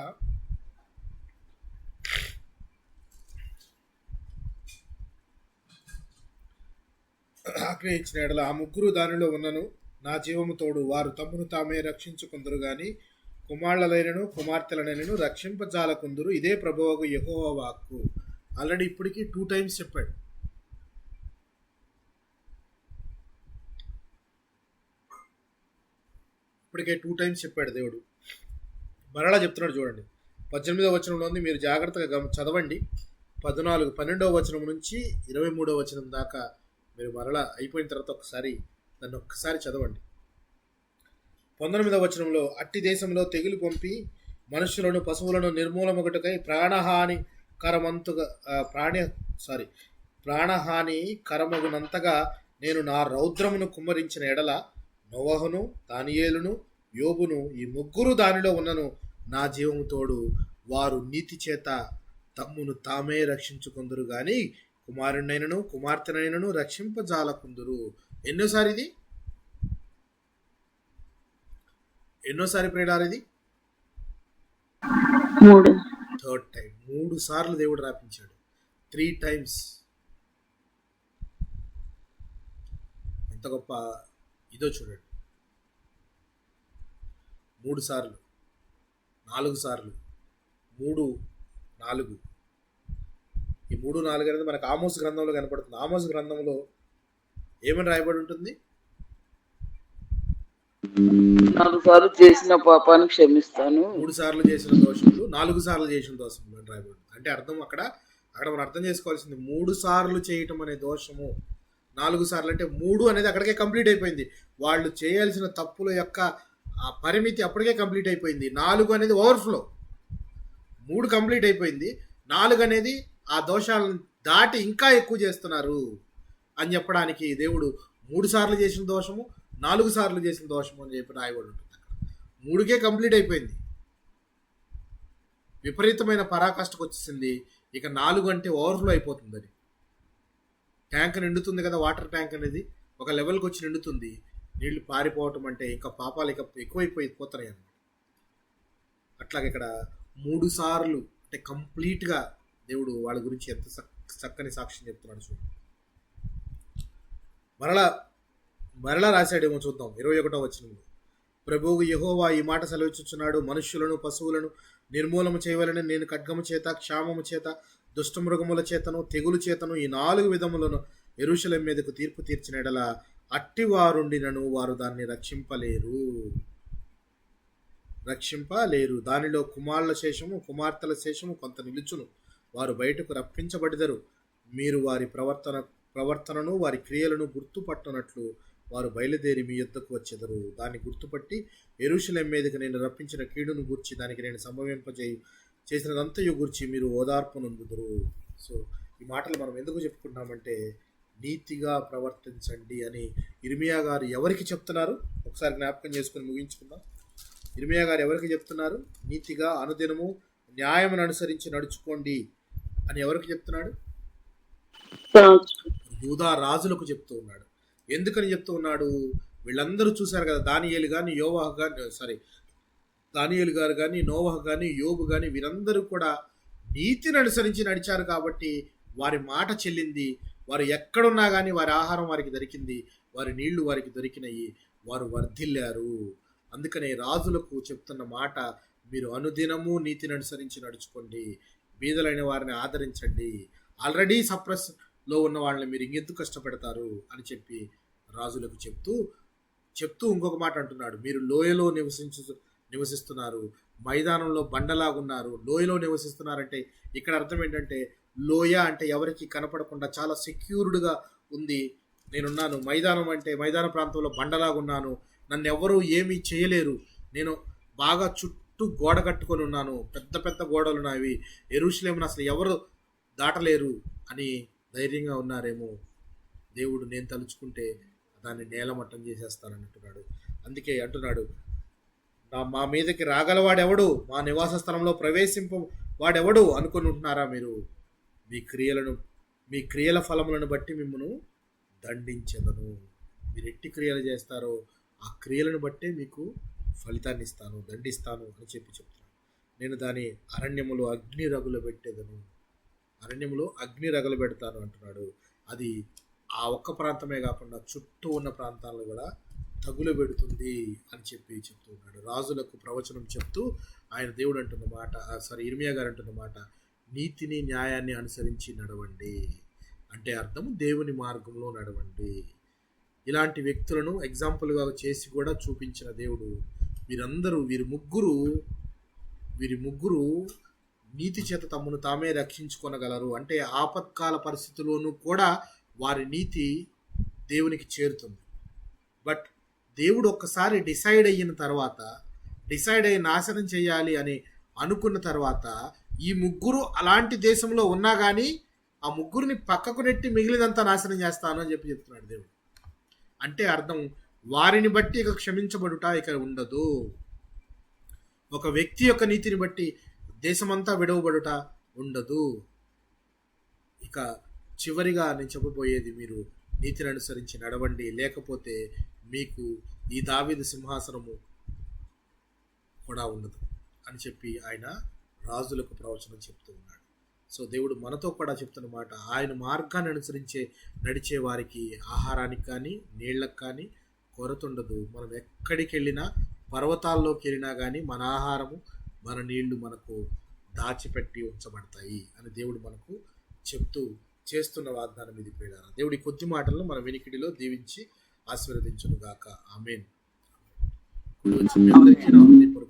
ఆ ముగ్గురు దానిలో ఉన్నను నా జీవము తోడు వారు తమ్మును తామే రక్షించుకుందరు గాని కుమారులైనను కుమార్తెలనైనను రక్షింపజాలకుందురు. ఇదే ప్రభువగు యెహోవా వాక్కు. ఆల్రెడీ ఇప్పటికీ 2 times చెప్పాడు. ఇప్పటికే 2 times చెప్పాడు దేవుడు. మరలా చెప్తున్నాడు చూడండి. 18వ వచనంలో ఉంది, మీరు జాగ్రత్తగా చదవండి. 12వ వచనం నుంచి 23వ వచనం దాకా మీరు మరలా అయిపోయిన తర్వాత దాన్ని ఒక్కసారి చదవండి. 19వ వచనంలో అట్టి దేశంలో తెగులు పంపి మనుషులను పశువులను నిర్మూలమొకటికై ప్రాణహాని కరమగునంతగా నేను నా రౌద్రమును కుమ్మరించిన ఎడల నోవహును దానియేలును యోబును ఈ ముగ్గురు దానిలో ఉన్నను నా జీవము తోడు వారు నీతి చేత తమ్మును తామే రక్షించుకుందురు గాని కుమారునైనను కుమార్తెనైనను రక్షింపజాలకుందురు. ఎన్నోసారి ప్రేడారిది? 3rd time. 3 సార్లు దేవుడు రాపించాడు. 3 times. ఎంత గొప్ప ఇదో చూడండి. 3 సార్లు, 4 సార్లు, 3, 4. ఈ 3, 4 అనేది మనకు ఆమోస్ గ్రంథంలో కనపడుతుంది. ఆమోస్ గ్రంథంలో ఏమని రాయబడి ఉంటుంది? 4 సార్లు చేసిన పాపాన్ని క్షమిస్తాను. 3 సార్లు చేసిన దోషములు, 4 సార్లు చేసిన దోషములు అని రాయబడి. అంటే అర్థం అక్కడ మనం అర్థం చేసుకోవాల్సింది 3 సార్లు చేయటం అనే దోషము, 4 సార్లు అంటే 3 అనేది అక్కడికే కంప్లీట్ అయిపోయింది. వాళ్ళు చేయాల్సిన తప్పుల యొక్క ఆ పరిమితి అప్పటికే కంప్లీట్ అయిపోయింది. 4 అనేది ఓవర్ఫ్లో. 3 కంప్లీట్ అయిపోయింది. 4 అనేది ఆ దోషాలను దాటి ఇంకా ఎక్కువ చేస్తున్నారు అని చెప్పడానికి దేవుడు 3 సార్లు చేసిన దోషము, 4 సార్లు చేసిన దోషము అని చెప్పి రాయబడి ఉంటుంది. అక్కడ 3కే కంప్లీట్ అయిపోయింది. విపరీతమైన పరాకాష్ఠకు వచ్చేసింది. ఇక 4 అంటే ఓవర్ఫ్లో అయిపోతుంది. అది ట్యాంక్ నిండుతుంది కదా, వాటర్ ట్యాంక్ అనేది ఒక లెవెల్కి వచ్చి నిండుతుంది. నీళ్లు పారిపోవటం అంటే ఇంకా పాపాలు ఎక్కువైపోతున్నాయి అన్నమాట. అట్లాగే ఇక్కడ 3 సార్లు అంటే కంప్లీట్గా దేవుడు వాళ్ళ గురించి ఎంత చక్కని సాక్ష్యం చెప్తున్నాడు చూడండి. మరలా రాశాడేమో చూద్దాం. 21వ వచనంలో ప్రభువు యెహోవా ఈ మాట సెలవిచ్చుచున్నాడు, మనుష్యులను పశువులను నిర్మూలన చేయవలని నేను ఖడ్గము చేత, క్షామము చేత, దుష్టమృగముల చేతను, తెగులు చేతను ఈ 4 విధములను యెరూషలేము మీదకు తీర్పు తీర్చిన ఎడల అట్టివారుండినను వారు దాన్ని రక్షింపలేరు. దానిలో కుమారుల శేషము కుమార్తెల శేషము కొంత నిలుచును. వారు బయటకు రప్పించబడిదరు. మీరు వారి ప్రవర్తనను వారి క్రియలను గుర్తుపట్టనట్లు వారు బయలుదేరి మీ యుద్ధకు వచ్చెదరు. దాన్ని గుర్తుపట్టి యెరూషలేము మీదకి నేను రప్పించిన కీడును గూర్చి దానికి నేను చేసినదంతయు గూర్చి మీరు ఓదార్పు నొందుదురు. సో ఈ మాటలు మనం ఎందుకు చెప్పుకుంటున్నామంటే నీతిగా ప్రవర్తించండి అని ఇర్మియా గారు ఎవరికి చెప్తున్నారు? ఒకసారి జ్ఞాపకం చేసుకుని ముగించుకుందాం. ఇర్మియా గారు ఎవరికి చెప్తున్నారు? నీతిగా అనుదినము న్యాయమును అనుసరించి నడుచుకోండి అని ఎవరికి చెప్తున్నాడు? యూదా రాజులకు చెప్తూ ఉన్నాడు. ఎందుకని చెప్తూ ఉన్నాడు? వీళ్ళందరూ చూశారు కదా, దానియేలు గారు కానీ, నోవహు కానీ, యోబు కానీ వీరందరూ కూడా నీతిని అనుసరించి నడిచారు కాబట్టి వారి మాట చెల్లింది. వారు ఎక్కడున్నా కానీ వారి ఆహారం వారికి దొరికింది, వారి నీళ్లు వారికి దొరికినాయి, వారు వర్ధిల్లారు. అందుకనే రాజులకు చెప్తున్న మాట, మీరు అనుదినము నీతిని అనుసరించి నడుచుకోండి, బీదలైన వారిని ఆదరించండి, ఆల్రెడీ సప్రెస్లో ఉన్న వాళ్ళని మీరు ఇంకెందుకు కష్టపెడతారు అని చెప్పి రాజులకు చెప్తూ ఇంకొక మాట అంటున్నాడు, మీరు లోయలో నివసిస్తున్నారు, మైదానంలో బండలాగున్నారు, లోయలో నివసిస్తున్నారంటే ఇక్కడ అర్థం ఏంటంటే లోయ అంటే ఎవరికి కనపడకుండా చాలా సెక్యూర్డ్గా ఉంది, నేనున్నాను. మైదానం అంటే మైదాన ప్రాంతంలో బండలాగున్నాను, నన్ను ఎవరూ ఏమీ చేయలేరు, నేను బాగా చుట్టూ గోడ కట్టుకొని ఉన్నాను, పెద్ద పెద్ద గోడలు ఉన్నవి, యెరూషలేమును అసలు ఎవరు దాటలేరు అని ధైర్యంగా ఉన్నారేమో. దేవుడు నేను తలుచుకుంటే దాన్ని నేలమట్టం చేసేస్తానని అంటున్నాడు. అందుకే అంటున్నాడు, మా మీదకి రాగలవాడెవడు, మా నివాస స్థలంలో వాడెవడు అనుకొని ఉంటున్నారా మీరు? మీ క్రియల ఫలములను బట్టి మిమ్మను దండించదను. మీరు ఎట్టి క్రియలు చేస్తారో ఆ క్రియలను బట్టే మీకు ఫలితాన్ని ఇస్తాను, దండిస్తాను అని చెప్తున్నాను. నేను దాని అరణ్యములో అగ్ని రగులు పెడతాను అంటున్నాడు. అది ఆ ఒక్క ప్రాంతమే కాకుండా చుట్టూ ఉన్న ప్రాంతాలను కూడా తగులు పెడుతుంది అని చెప్తూ ఉన్నాడు. రాజులకు ప్రవచనం చెప్తూ ఆయన దేవుడు అంటున్న మాట, ఇర్మియా గారు అంటున్న మాట, నీతిని న్యాయాన్ని అనుసరించి నడవండి అంటే అర్థం దేవుని మార్గంలో నడవండి. ఇలాంటి వ్యక్తులను ఎగ్జాంపుల్గా చేసి కూడా చూపించిన దేవుడు. వీరి ముగ్గురు నీతి చేత తమను తామే రక్షించుకొనగలరు. అంటే ఆపత్కాల పరిస్థితుల్లోనూ కూడా వారి నీతి దేవునికి చేరుతుంది. బట్ దేవుడు ఒక్కసారి డిసైడ్ అయ్యి నాశనం చేయాలి అని అనుకున్న తర్వాత ఈ ముగ్గురు అలాంటి దేశంలో ఉన్నా కానీ ఆ ముగ్గురిని పక్కకు నెట్టి మిగిలినంతా నాశనం చేస్తాను అని చెప్తున్నాడు దేవుడు. అంటే అర్థం వారిని బట్టి ఇక క్షమించబడుట ఇక ఉండదు. ఒక వ్యక్తి యొక్క నీతిని బట్టి దేశమంతా విడవబడుట ఉండదు. ఇక చివరిగా నేను చెప్పబోయేది, మీరు నీతిని అనుసరించి నడవండి, లేకపోతే మీకు ఈ దావీదు సింహాసనము కూడా ఉండదు అని చెప్పి ఆయన రాజులకు ప్రవచనం చెప్తూ ఉన్నాడు. సో దేవుడు మనతో కూడా చెప్తున్న మాట, ఆయన మార్గాన్ని అనుసరించే నడిచే వారికి ఆహారానికి కానీ నీళ్ళకు కానీ కొరత ఉండదు. మనం ఎక్కడికి వెళ్ళినా, పర్వతాల్లోకి వెళ్ళినా కానీ మన ఆహారము మన నీళ్లు మనకు దాచిపెట్టి ఉంచబడతాయి అని దేవుడు మనకు చెప్తూ చేస్తున్న వాగ్దానం ఇది. ప్రియులారా, దేవుడి కొద్ది మాటలను మన వినికిడిలో దీవించి ఆశీర్వదించును గాక. ఆమేన్.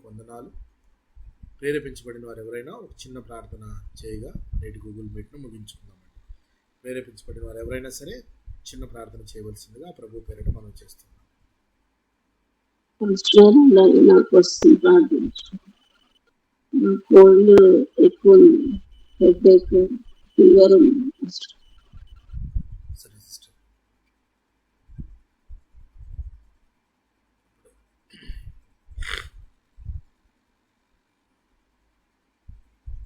వందనాలు. ప్రేరేపించబడిన వారు ఎవరైనా ఒక చిన్న ప్రార్థన చేయగా నేటి గూగుల్ మీట్ను ముగించుకుందామండి. ప్రేరేపించబడిన వారు ఎవరైనా సరే చిన్న ప్రార్థన చేయవలసిందిగా ప్రభు పేరిట మనం చేస్తున్నాం. నాకు వస్తుంది ప్రార్థించు. కోల్డ్ ఎక్కువ ఉంది, హెడ్ ఎక్, ఫీవర్,